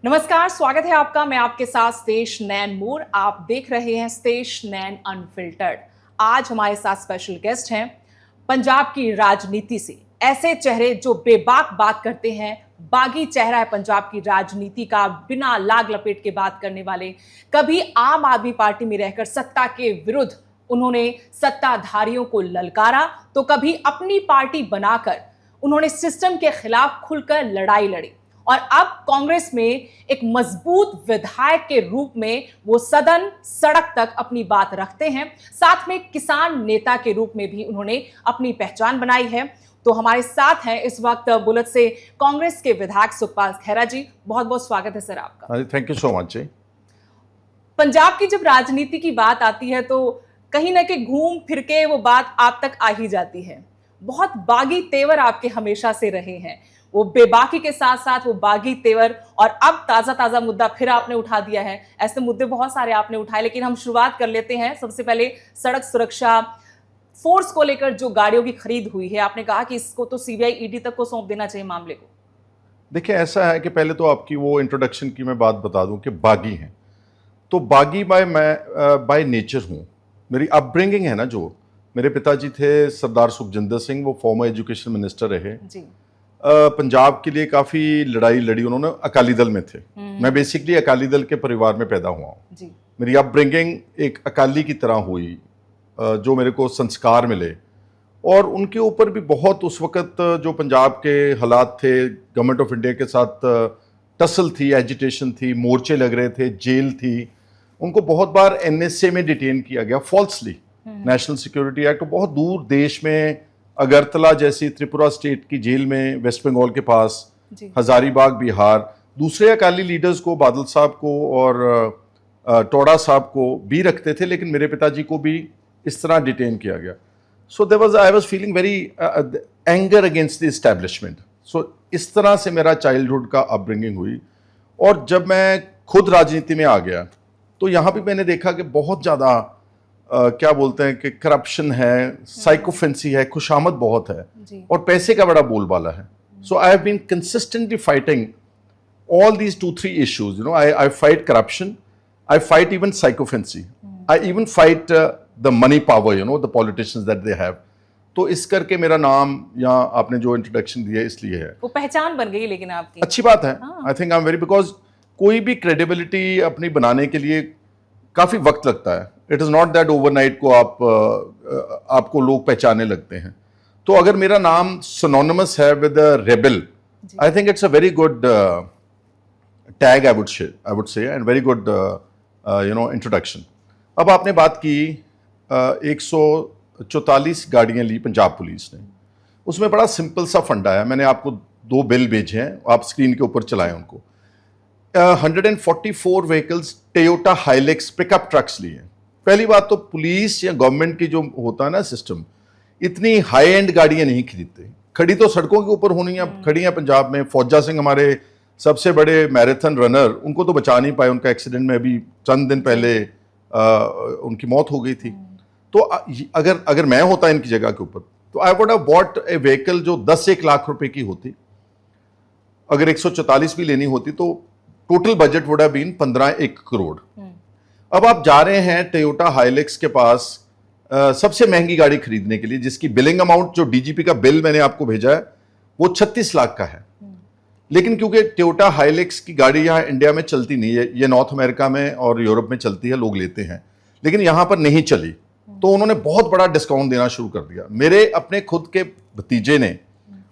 नमस्कार, स्वागत है आपका। मैं आपके साथ स्तेश नैन मूर। आप देख रहे हैं स्तेश नैन अनफिल्टर्ड। आज हमारे साथ स्पेशल गेस्ट हैं पंजाब की राजनीति से ऐसे चेहरे जो बेबाक बात करते हैं। बागी चेहरा है पंजाब की राजनीति का, बिना लाग लपेट के बात करने वाले। कभी आम आदमी पार्टी में रहकर सत्ता के विरुद्ध उन्होंने सत्ताधारियों को ललकारा, तो कभी अपनी पार्टी बनाकर उन्होंने सिस्टम के खिलाफ खुलकर लड़ाई लड़ी और अब कांग्रेस में एक मजबूत विधायक के रूप में वो सदन सड़क तक अपनी बात रखते हैं। साथ में किसान नेता के रूप में भी उन्होंने अपनी पहचान बनाई है। तो हमारे साथ हैं इस वक्त बुलट से कांग्रेस के विधायक सुखपाल खैरा जी। बहुत बहुत स्वागत है सर आपका। थैंक यू सो मच जी। पंजाब की जब राजनीति की बात आती है तो कहीं ना कहीं घूम फिर के वो बात आप तक आ ही जाती है। बहुत बागी तेवर आपके हमेशा से रहे हैं, वो बेबाकी के साथ साथ वो बागी तेवर, और अब ताजा मुद्दा फिर आपने उठा दिया है। ऐसे मुद्दे बहुत सारे आपने उठाए, लेकिन हम शुरुआत कर लेते हैं सबसे पहले सड़क सुरक्षा फोर्स को लेकर जो गाड़ियों की खरीद हुई है। आपने कहा कि इसको तो सीबीआई ईडी तक को सौंप देना चाहिए मामले को। देखिए, ऐसा है कि पहले तो आपकी वो इंट्रोडक्शन की मैं बात बता दूं कि बागी हैं, तो बागी बाय नेचर हूँ। मेरी अपब्रिंगिंग है ना, जो मेरे पिताजी थे सरदार सुखजिंदर सिंह, वो फॉर्मर एजुकेशन मिनिस्टर रहे जी। पंजाब के लिए काफ़ी लड़ाई लड़ी उन्होंने, अकाली दल में थे। मैं बेसिकली अकाली दल के परिवार में पैदा हुआ हूँ। मेरी अपब्रिंगिंग एक अकाली की तरह हुई, जो मेरे को संस्कार मिले, और उनके ऊपर भी बहुत उस वक़्त जो पंजाब के हालात थे, गवर्नमेंट ऑफ इंडिया के साथ टसल थी, एजिटेशन थी, मोर्चे लग रहे थे, जेल थी। उनको बहुत बार एनएसए में डिटेन किया गया फॉल्सली, नेशनल सिक्योरिटी एक्ट। बहुत दूर देश में अगरतला जैसी त्रिपुरा स्टेट की जेल में, वेस्ट बंगाल के पास, हजारीबाग बिहार, दूसरे अकाली लीडर्स को, बादल साहब को और टोड़ा साहब को भी रखते थे, लेकिन मेरे पिताजी को भी इस तरह डिटेन किया गया। So I was feeling very anger against the establishment. So इस तरह से मेरा चाइल्डहुड का अपब्रिंगिंग हुई। और जब मैं खुद राजनीति में आ गया तो यहाँ भी मैंने देखा कि बहुत ज़्यादा क्या बोलते हैं कि करप्शन है, साइकोफेंसी है, खुशामद बहुत है और पैसे का बड़ा बोलबाला है। So I have been consistently fighting all these 2-3 issues. I fight corruption, I fight even psychophancy, I even fight the money power, the politicians that they have. तो इस करके मेरा नाम यहाँ आपने जो इंट्रोडक्शन दिया इसलिए है, वो पहचान बन गई। लेकिन आपकी अच्छी बात है। I think I am very, because कोई भी क्रेडिबिलिटी अपनी बनाने के लिए काफ़ी वक्त लगता है। It is not that overnight को आपको लोग पहचानने लगते हैं। तो अगर मेरा नाम सिनोनिमस है with rebel, I think it's a very good tag, I would say, and very good introduction. अब आपने बात की 144 गाड़ियाँ ली पंजाब पुलिस ने। उसमें बड़ा सिंपल सा फंडा है। मैंने आपको 2 बिल भेजे हैं, आप स्क्रीन के ऊपर चलाएं उनको। 144 vehicles Toyota Hilux pickup trucks लिए। पहली बात तो पुलिस या गवर्नमेंट की जो होता है ना सिस्टम, इतनी हाई एंड गाड़ियाँ नहीं खरीदते। खड़ी तो सड़कों के ऊपर होनी है, खड़ी हैं पंजाब में। फौजा सिंह हमारे सबसे बड़े मैराथन रनर, उनको तो बचा नहीं पाए, उनका एक्सीडेंट में अभी चंद दिन पहले उनकी मौत हो गई थी। तो अगर मैं होता इनकी जगह के ऊपर, तो I would have bought A vehicle जो 10-1 लाख रुपए की होती। अगर 144 भी लेनी होती तो total budget would have been 15-1 crore. अब आप जा रहे हैं टोयोटा हाइलेक्स के पास सबसे महंगी गाड़ी खरीदने के लिए, जिसकी बिलिंग अमाउंट, जो डीजीपी का बिल मैंने आपको भेजा है, वो 36 लाख का है। लेकिन क्योंकि टोयोटा हाइलेक्स की गाड़ी यहाँ इंडिया में चलती नहीं है, ये नॉर्थ अमेरिका में और यूरोप में चलती है, लोग लेते हैं, लेकिन यहाँ पर नहीं चली, तो उन्होंने बहुत बड़ा डिस्काउंट देना शुरू कर दिया। मेरे अपने खुद के भतीजे ने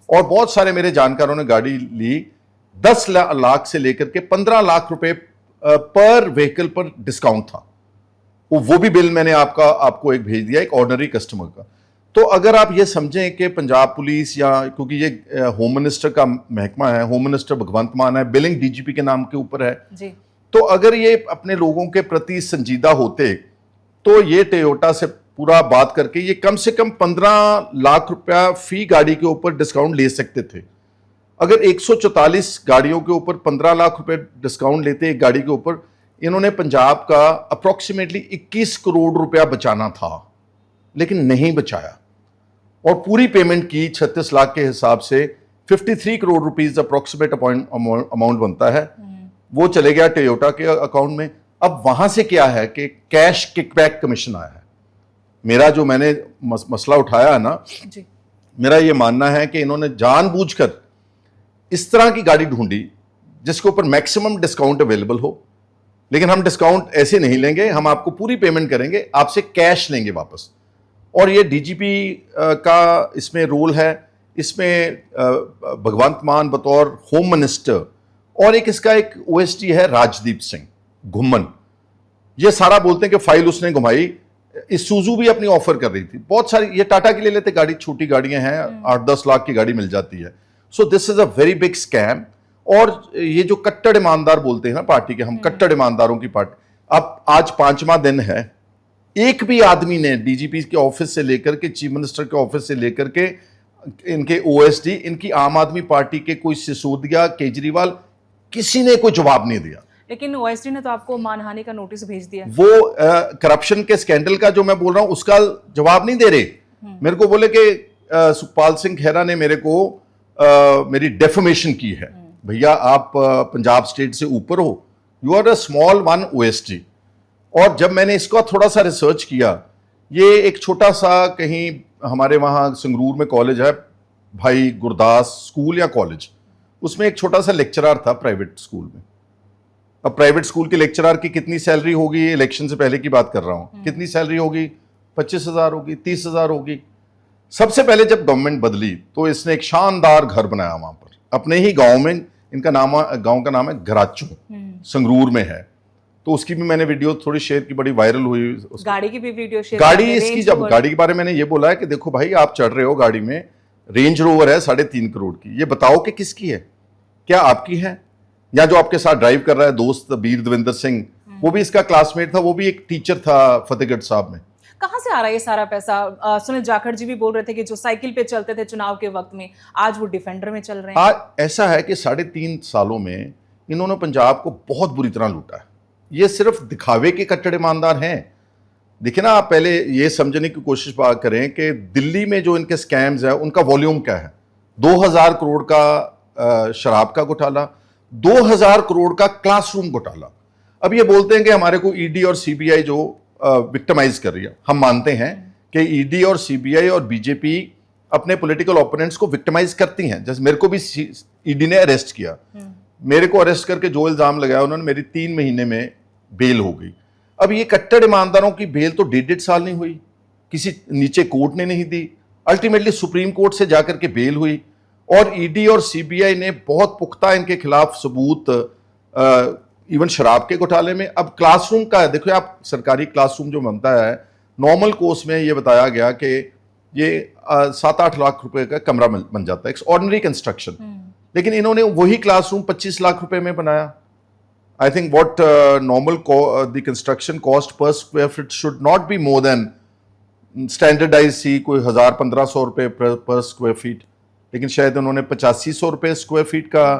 और बहुत सारे मेरे जानकारों ने गाड़ी ली। 10 लाख से लेकर के 15 लाख रुपए पर व्हीकल पर डिस्काउंट था। वो भी बिल मैंने आपको एक भेज दिया, एक ऑर्डिनरी कस्टमर का। तो अगर आप ये समझें कि पंजाब पुलिस, या क्योंकि ये होम मिनिस्टर का महकमा है, होम मिनिस्टर भगवंत मान है, बिलिंग डीजीपी के नाम के ऊपर है जी। तो अगर ये अपने लोगों के प्रति संजीदा होते तो ये टोयोटा से पूरा बात करके ये कम से कम 15 लाख रुपया फी गाड़ी के ऊपर डिस्काउंट ले सकते थे। अगर 144 गाड़ियों के ऊपर 15 लाख रुपए डिस्काउंट लेते एक गाड़ी के ऊपर, इन्होंने पंजाब का अप्रोक्सीमेटली 21 करोड़ रुपया बचाना था, लेकिन नहीं बचाया। और पूरी पेमेंट की 36 लाख के हिसाब से 53 करोड़ रुपीस अप्रोक्सीमेट अमाउंट बनता है। वो चले गया टोयोटा के अकाउंट में। अब वहां से क्या है कि कैश किकबैक कमीशन आया है। मेरा जो मैंने मसला उठाया है ना जी। मेरा ये मानना है कि इन्होंने जानबूझकर इस तरह की गाड़ी ढूंढी जिसके ऊपर मैक्सिमम डिस्काउंट अवेलेबल हो, लेकिन हम डिस्काउंट ऐसे नहीं लेंगे, हम आपको पूरी पेमेंट करेंगे, आपसे कैश लेंगे वापस। और ये डीजीपी का इसमें रोल है, इसमें भगवंत मान बतौर होम मिनिस्टर, और एक इसका एक ओएसडी है राजदीप सिंह घुम्मन। ये सारा बोलते हैं कि फाइल उसने घुमाई। इसूजू भी अपनी ऑफर कर रही थी, बहुत सारी, ये टाटा के ले लेते गाड़ी, छोटी गाड़ियां हैं, 8-10 लाख की गाड़ी मिल जाती है। सो this is a very big scam. और ये जो कट्टर ईमानदार बोलते हैं ना पार्टी के, हम कट्टर ईमानदारों की पार्टी, अब आज 5वां दिन है, एक भी आदमी ने डीजीपी के ऑफिस से लेकर के चीफ मिनिस्टर के ऑफिस से लेकर के इनके ओएसडी, इनकी आम आदमी पार्टी के कोई सिसोदिया, केजरीवाल, किसी ने कोई जवाब नहीं दिया। लेकिन ओएसडी ने तो आपको मानहानि का नोटिस भेज दिया। वो करप्शन के स्कैंडल का जो मैं बोल रहा हूं उसका जवाब नहीं दे रहे। मेरे को बोले कि सुखपाल सिंह खेरा ने मेरे को मेरी डेफमेशन की है। भैया आप पंजाब स्टेट से ऊपर हो, you are a small one OSD. और जब मैंने इसका थोड़ा सा रिसर्च किया, ये एक छोटा सा कहीं हमारे वहां संगरूर में कॉलेज है, भाई गुरदास स्कूल या कॉलेज, उसमें एक छोटा सा लेक्चरर था प्राइवेट स्कूल में। अब प्राइवेट स्कूल के लेक्चरर की कितनी सैलरी होगी, इलेक्शन से पहले की बात कर रहा हूं, कितनी सैलरी होगी, 25,000 होगी, 30,000 होगी। सबसे पहले जब गवर्नमेंट बदली तो इसने एक शानदार घर बनाया वहां पर अपने ही गांव में। इनका गांव का नाम है घराचू, संगरूर में है। तो उसकी भी मैंने वीडियो थोड़ी शेयर की, बड़ी वायरल हुई। गाड़ी की भी वीडियो शेयर, गाड़ी इसकी, जब गाड़ी के बारे में मैंने ये बोला है कि देखो भाई आप चढ़ रहे हो गाड़ी में, रेंज रोवर है 3.5 करोड़ की, ये बताओ कि किसकी है, क्या आपकी है, या जो आपके साथ ड्राइव कर रहा है दोस्त वीर देवेंद्र सिंह, वो भी इसका क्लासमेट था, वो भी एक टीचर था फतेहगढ़ साहब में। कहां से आ रहा है ये सारा पैसा? सुनील जाखड़ जी भी बोल रहे थे कि जो साइकिल पे चलते थे चुनाव के वक्त में, आज वो डिफेंडर में चल रहे हैं। आज ऐसा है कि 3.5 सालों में इन्होंने पंजाब को बहुत बुरी तरह लूटा है। ये सिर्फ दिखावे के कट्टर ईमानदार हैं। देखिए ना, आप पहले ये समझने की कोशिश करें कि दिल्ली में जो इनके स्कैम्स है उनका वॉल्यूम क्या है। 2000 करोड़ का शराब का घोटाला, 2000 करोड़ का क्लासरूम घोटाला। अब ये बोलते हैं कि हमारे को ईडी और सीबीआई जो विक्टिमाइज कर रही है। हम मानते हैं कि ईडी और सीबीआई और बीजेपी अपने पॉलिटिकल ओपोनेंट्स को विक्टिमाइज करती हैं। जैसे मेरे को भी ईडी ने अरेस्ट किया, मेरे को अरेस्ट करके जो इल्जाम लगाया उन्होंने, मेरी 3 महीने में बेल हो गई। अब ये कट्टर ईमानदारों की बेल तो 1.5 साल नहीं हुई, किसी नीचे कोर्ट ने नहीं दी, अल्टीमेटली सुप्रीम कोर्ट से जाकर के बेल हुई। और ईडी और सीबीआई ने बहुत पुख्ता इनके खिलाफ सबूत, इवन शराब के घोटाले में। अब क्लासरूम का देखो आप, सरकारी क्लासरूम जो बनता है, नॉर्मल कोर्स में ये बताया गया कि ये 7-8 लाख रुपए का कमरा बन जाता है, ऑर्डिनरी कंस्ट्रक्शन। लेकिन इन्होंने वही क्लासरूम 25 लाख रुपए में बनाया। I think what normal the construction cost per square feet should not be more than standardise see कोई 1,000-1,500 रुपए पर स्क्वायर फीट, लेकिन शायद उन्होंने 8500 रुपए स्क्वायर फीट का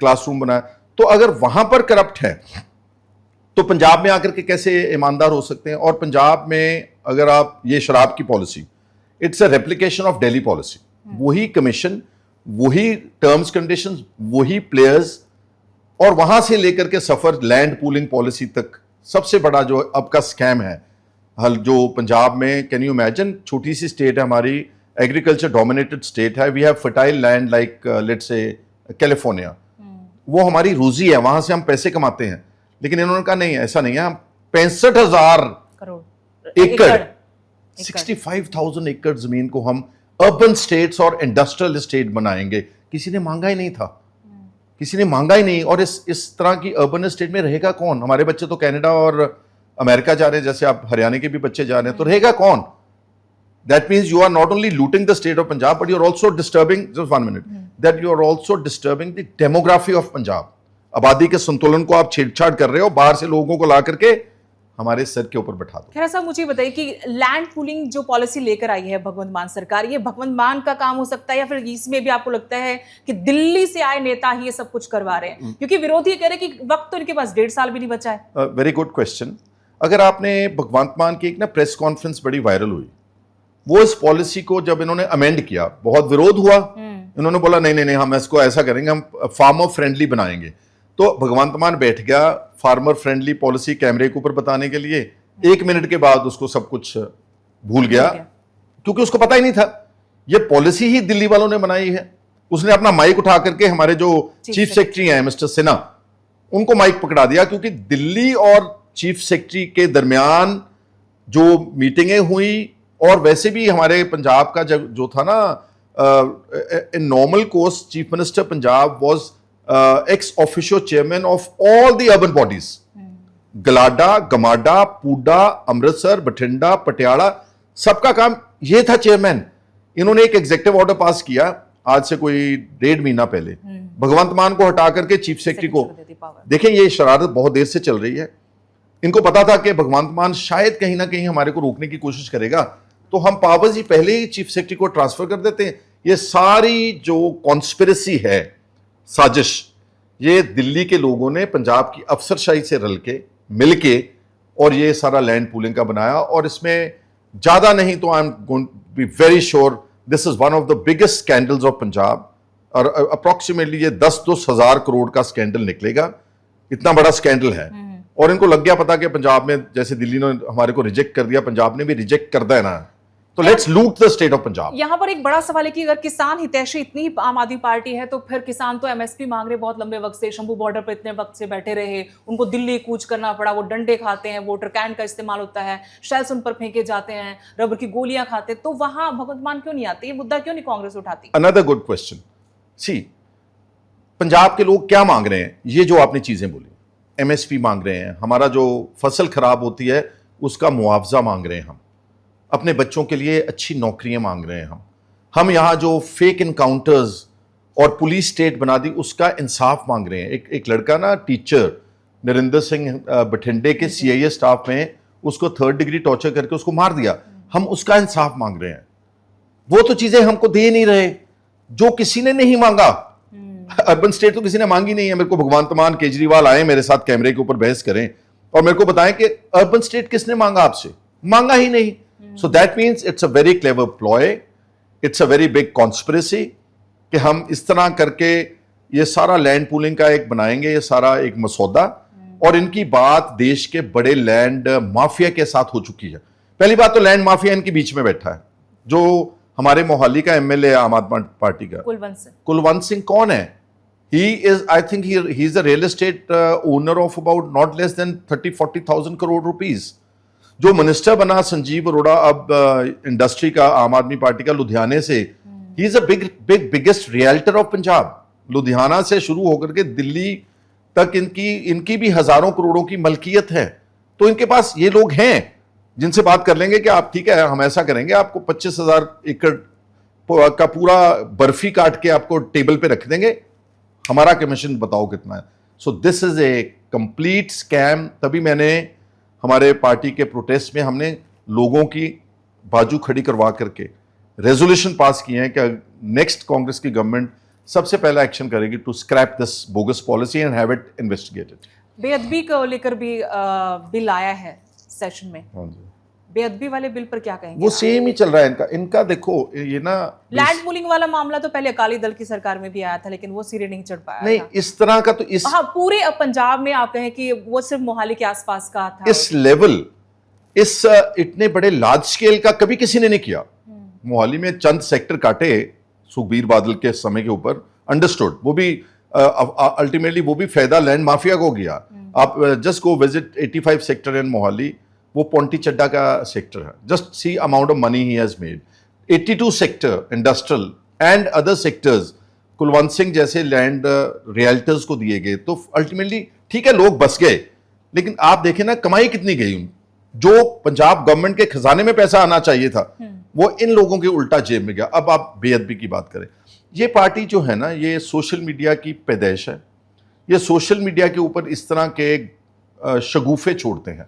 क्लासरूम बनाया। तो अगर वहां पर करप्ट है तो पंजाब में आकर के कैसे ईमानदार हो सकते हैं? और पंजाब में अगर आप ये शराब की policy, it's a replication of Delhi policy. वही कमीशन, वही टर्म्स कंडीशंस, वही प्लेयर्स, और वहां से लेकर के सफर लैंड पूलिंग पॉलिसी तक। सबसे बड़ा जो अब का स्कैम है हल जो पंजाब में, कैन यू इमेजिन, छोटी सी स्टेट है हमारी, एग्रीकल्चर डोमिनेटेड स्टेट है, we have fertile land like let's say California, वो हमारी रोजी है, वहां से हम पैसे कमाते हैं। लेकिन इन्होंने कहा नहीं, ऐसा नहीं है, हम 65,000 करोड़ एकड़ 65,000 एकड़ जमीन को हम अर्बन स्टेट्स और इंडस्ट्रियल स्टेट बनाएंगे। किसी ने मांगा ही नहीं था, किसी ने मांगा ही नहीं। और इस तरह की अर्बन स्टेट में रहेगा कौन? हमारे बच्चे तो कनाडा और अमेरिका जा रहे हैं, जैसे आप हरियाणा के भी बच्चे जा रहे हैं, तो रहेगा कौन? That means you are not only looting the state of Punjab, but you are also disturbing, just 1 minute, that you are also disturbing the demography of Punjab. आबादी के संतुलन को आप छेड़छाड़ कर रहे हो, बाहर से लोगों को ला करके हमारे सर के ऊपर बैठा दो। खैर साहब, मुझे बताइए कि लैंड पूलिंग जो पॉलिसी लेकर आई है भगवंत मान सरकार, ये भगवंत मान का काम हो सकता है, या फिर इसमें भी आपको लगता है कि दिल्ली से आए नेता ही ये सब कुछ करवा रहे हैं? क्योंकि विरोधी कह रहे हैं कि वक्त तो इनके पास 1.5 साल भी नहीं बचा है। Very good question. अगर आपने भगवंत मान की एक ना प्रेस कॉन्फ्रेंस बड़ी वायरल हुई, वो इस पॉलिसी को जब इन्होंने अमेंड किया, बहुत विरोध हुआ। इन्होंने बोला नहीं नहीं नहीं, हम इसको ऐसा करेंगे, हम फार्मर फ्रेंडली बनाएंगे। तो भगवंत मान बैठ गया फार्मर फ्रेंडली पॉलिसी कैमरे के ऊपर बताने के लिए, 1 मिनट के बाद उसको सब कुछ भूल गया, क्योंकि उसको पता ही नहीं था ये पॉलिसी ही दिल्ली वालों ने बनाई है। उसने अपना माइक उठा करके हमारे जो चीफ सेक्रेटरी हैं मिस्टर सिन्हा, उनको माइक पकड़ा दिया, क्योंकि दिल्ली और चीफ सेक्रेटरी के दरमियान जो मीटिंगें हुई, और वैसे भी हमारे पंजाब का जो था ना, in normal course chief minister Punjab was ex officio chairman of all the urban bodies, GLADA, GMADA, PUDA, Amritsar, Bathinda, Patiala, सबका काम ये था चेयरमैन। इन्होंने एक एग्जीक्यूटिव ऑर्डर पास किया आज से कोई 1.5 महीना पहले, भगवंत मान को हटा करके चीफ सेक्रेटरी को। देखें ये शरारत बहुत देर से चल रही है। इनको पता था कि भगवंत मान शायद कहीं ना कहीं हमारे को रोकने की कोशिश करेगा, तो हम पावर्स ही पहले ही चीफ सेक्रेटरी को ट्रांसफर कर देते हैं। ये सारी जो कॉन्स्पिरेसी है, साजिश, ये दिल्ली के लोगों ने पंजाब की अफसरशाही से रल के मिल के और ये सारा लैंड पूलिंग का बनाया। और इसमें ज्यादा नहीं तो I am going to be very sure this is one of the biggest scandals of Punjab, और अप्रोक्सीमेटली ये 10-10 हजार करोड़ का स्कैंडल निकलेगा। इतना बड़ा स्कैंडल है। और इनको लग गया पता कि पंजाब में जैसे दिल्ली ने हमारे को रिजेक्ट कर दिया, पंजाब ने भी रिजेक्ट कर देना है, तो लेट्स लूट द स्टेट ऑफ पंजाब। यहां पर एक बड़ा सवाल है कि अगर किसान हितैषी इतनी ही आम आदमी पार्टी है, तो फिर किसान तो एमएसपी मांग रहे बहुत लंबे वक्त से, शंभू बॉर्डर पर इतने वक्त से बैठे रहे, उनको दिल्ली कूच करना पड़ा, वो डंडे खाते हैं, वोटर कैन का इस्तेमाल होता है, शेल्स उन पर फेंके जाते हैं, रबर की गोलियां खाते, तो वहां भगवंत मान क्यों नहीं आते? ये मुद्दा क्यों नहीं कांग्रेस उठाती? Another good question. See, Punjab के लोग क्या मांग रहे हैं? ये जो आपने चीजें बोली, एमएसपी मांग रहे हैं, हमारा जो फसल खराब होती है उसका मुआवजा मांग रहे हैं, हम अपने बच्चों के लिए अच्छी नौकरियां मांग रहे हैं, हम यहाँ जो फेक इनकाउंटर्स और पुलिस स्टेट बना दी उसका इंसाफ मांग रहे हैं। एक लड़का ना, टीचर नरेंद्र सिंह बठिंडे के सीआईए स्टाफ में, उसको 3rd डिग्री टॉर्चर करके उसको मार दिया, हम उसका इंसाफ मांग रहे हैं। वो तो चीजें हमको दे नहीं रहे जो किसी ने नहीं मांगा। अर्बन स्टेट तो किसी ने मांगी नहीं है। मेरे को भगवंत मान, केजरीवाल आए मेरे साथ कैमरे के ऊपर बहस करें और मेरे को बताएं कि अर्बन स्टेट किसने मांगा आपसे? मांगा ही नहीं। So that means it's a very clever ploy, it's a very big conspiracy कि हम इस तरह करके ये सारा लैंड पूलिंग का एक बनाएंगे, ये सारा एक मसौदा। और इनकी बात देश के बड़े लैंड माफिया के साथ हो चुकी है। पहली बात तो लैंड माफिया इनके बीच में बैठा है, जो हमारे मोहाली का एमएलए आम आदमी पार्टी का कुलवंत सिंह कौन है? He is, I think he is a real estate owner of about not less than 30-40,000 crore rupees. जो मिनिस्टर बना संजीव अरोड़ा अब इंडस्ट्री का, आम आदमी पार्टी का, लुधियाने से, he is a biggest realtor of Punjab. Ludhiana से शुरू होकर के दिल्ली तक इनकी भी हजारों करोड़ों की मलकियत है। तो इनके पास ये लोग हैं जिनसे बात कर लेंगे कि आप ठीक है, हम ऐसा करेंगे, आपको 25,000 एकड़ का पूरा बर्फी काट के आपको टेबल पे रख देंगे, हमारा कमीशन बताओ कितना है। सो this is a complete scam. तभी मैंने हमारे पार्टी के प्रोटेस्ट में हमने लोगों की बाजू खड़ी करवा करके रेजोल्यूशन पास किए हैं कि नेक्स्ट कांग्रेस की गवर्नमेंट सबसे पहला एक्शन करेगी to scrap this bogus policy and have it investigated. बेअदबी को लेकर भी बिल आया है सेशन में। हाँ जी, बेअदबी वाले बिल पर क्या कहेंगे? वो सेम ही चल रहा है इनका देखो, ये ना लैंड पूलिंग वाला मामला तो पहले अकाली दल की सरकार में भी आया था, लेकिन वो सिरे नहीं चढ़ पाया नहीं था। इस तरह का तो इस हाँ, पूरे पंजाब में आप कहें कि वो सिर्फ मोहाली के आसपास का था। इस लेवल, इस इतने बड़े लार्ज स्केल का कभी किसी ने नहीं किया। मोहाली में चंद सेक्टर काटे सुखबीर बादल के समय के ऊपर, अंडरस्टूड, वो भी अल्टीमेटली वो भी फायदा लैंड माफिया को गया। आप just go visit 85 sector in Mohali, वो पोंटी चड्डा का सेक्टर है। Just see amount of money he has made. 82 sector industrial and other sectors Kulwant Singh जैसे लैंड रियल्टर्स को दिए गए। तो अल्टीमेटली ठीक है, लोग बस गए, लेकिन आप देखें ना कमाई कितनी गई उन, जो पंजाब गवर्नमेंट के खजाने में पैसा आना चाहिए था वो इन लोगों के उल्टा जेब में गया। अब आप बेअदबी की बात करें, ये पार्टी जो है ना, ये सोशल मीडिया की पैदाइश है। ये सोशल मीडिया के ऊपर इस तरह के शगुफे छोड़ते हैं।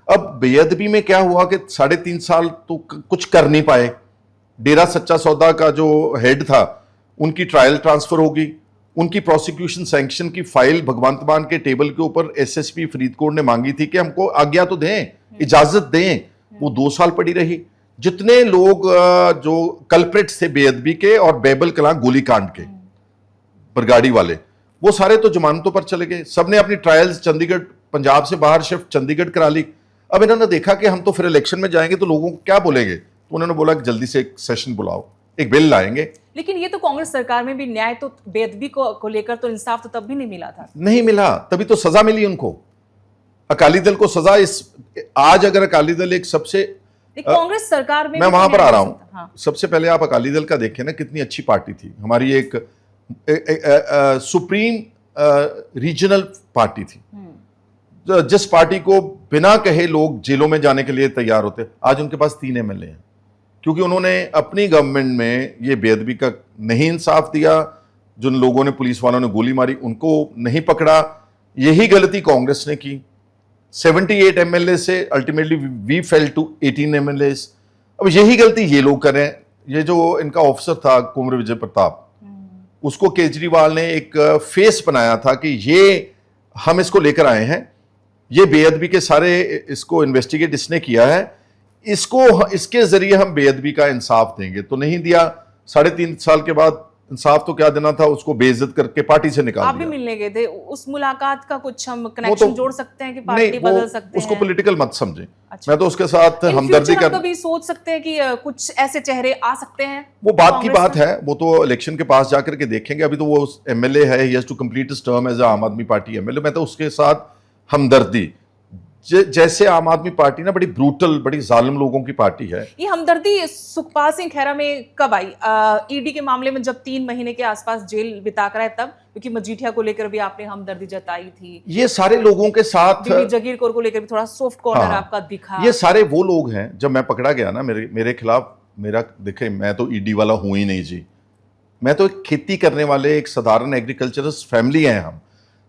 अब बेअदबी में क्या हुआ कि 3.5 साल तो कुछ कर नहीं पाए। डेरा सच्चा सौदा का जो हेड था, उनकी ट्रायल ट्रांसफर होगी, उनकी प्रोसिक्यूशन सैंक्शन की फाइल भगवंत मान के टेबल के ऊपर एसएसपी फरीदकोट ने मांगी थी कि हमको आज्ञा तो दें, इजाजत दें। वो 2 साल पड़ी रही। जितने लोग जो कल्प्रिट्स थे बेअदबी के और बैबल कलां गोलीकांड के, बरगाड़ी वाले, वो सारे तो जमानतों पर चले गए, सबने अपनी ट्रायल्स चंडीगढ़, पंजाब से बाहर शिफ्ट चंडीगढ़ करा ली। अब इन्होंने देखा कि हम तो फिर इलेक्शन में जाएंगे तो लोगों को क्या बोलेंगे, तो उन्होंने बोला कि जल्दी से एक सेशन बुलाओ, एक बिल लाएंगे। लेकिन ये तो कांग्रेस सरकार में भी न्याय तो बेअदबी को लेकर तो इंसाफ तो तब भी नहीं मिला था। नहीं मिला, तभी तो सजा मिली उनको। अकाली दल को सजा आज अगर अकाली दल एक सबसे कांग्रेस सरकार में मैं वहां पर आ रहा हूं। हाँ। सबसे पहले आप अकाली दल का देखें ना, कितनी अच्छी पार्टी थी हमारी, एक सुप्रीम रीजनल पार्टी थी, जिस पार्टी को बिना कहे लोग जेलों में जाने के लिए तैयार होते। आज उनके पास 3 एमएलए हैं, क्योंकि उन्होंने अपनी गवर्नमेंट में ये बेअदबी का नहीं इंसाफ दिया। जिन लोगों ने, पुलिस वालों ने गोली मारी, उनको नहीं पकड़ा। यही गलती कांग्रेस ने की। 78 एमएलए से ultimately we fell to 18 MLA. अब यही गलती ये लोग कर रहे हैं। ये जो इनका ऑफिसर था कुंवर विजय प्रताप, उसको केजरीवाल ने एक फेस बनाया था कि ये हम इसको लेकर आए हैं, ये बेअदबी के सारे इसको इन्वेस्टिगेट इसने किया है, इसको इसके जरिए हम बेअदबी का इंसाफ देंगे। तो नहीं दिया। 3.5 साल के बाद इंसाफ तो क्या देना था, उसको बेइज्जत करके पार्टी से निकाल आप भी दिया। मिलने गए थे, उस मुलाकात का कुछ हम कनेक्शन जोड़ सकते हैं कि पार्टी वो बदल सकते उसको हैं? पॉलिटिकल मत समझे। अच्छा। मैं तो उसके साथ In हमदर्दी future हम कर, कभी सोच सकते हैं कि कुछ ऐसे चेहरे आ सकते हैं? वो बात की कांग्रेस बात में? है, वो तो इलेक्शन के पास जाकर के देखेंगे। अभी तो वो एमएलए है, he has to complete his term as Aam Aadmi party MLA. मैं तो उसके साथ हमदर्दी, जैसे आम आदमी पार्टी ना बड़ी ब्रूटल, बड़ी जालिम लोगों की पार्टी है। ये हमदर्दी सुखपाल सिंह खैरा में कब आई? ईडी के मामले में जब 3 महीने के आसपास जेल बिता कर आए तब, क्योंकि मजीठिया को लेकर भी आपने हमदर्दी जताई थी। ये सारे लोगों के साथ, बीबी जगीर कौर को लेकर भी थोड़ा सॉफ्ट कॉर्नर हाँ, आपका दिखा। ये सारे वो लोग हैं। जब मैं पकड़ा गया ना, मेरे खिलाफ, मेरा देखे, मैं तो ईडी वाला हूं ही नहीं जी। मैं तो एक खेती करने वाले, एक साधारण एग्रीकल्चरिस्ट फैमिली हैं हम।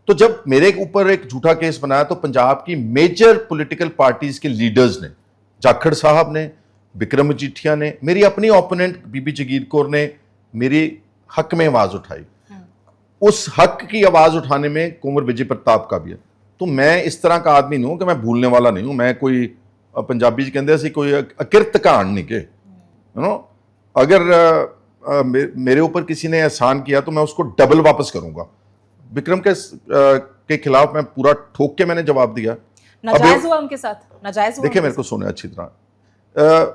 तो जब मेरे ऊपर एक झूठा केस बनाया, तो पंजाब की मेजर पॉलिटिकल पार्टीज के लीडर्स ने, जाखड़ साहब ने, बिक्रम मजीठिया ने, मेरी अपनी ओपोनेंट बीबी जगीर कौर ने मेरे हक में आवाज उठाई। उस हक की आवाज उठाने में कुंवर विजय प्रताप का भी है। तो मैं इस तरह का आदमी नहीं हूं कि मैं भूलने वाला नहीं हूं। मैं कोई, पंजाबी जी कहते हैं कोई अकिरत कहान नहीं के, अगर मेरे ऊपर किसी ने एहसान किया तो मैं उसको डबल वापस करूंगा। विक्रम के खिलाफ मैं पूरा ठोक के मैंने जवाब दिया। नाजायज हुआ उनके साथ? नाजायज हुआ? देखिए, मेरे को सुने अच्छी तरह।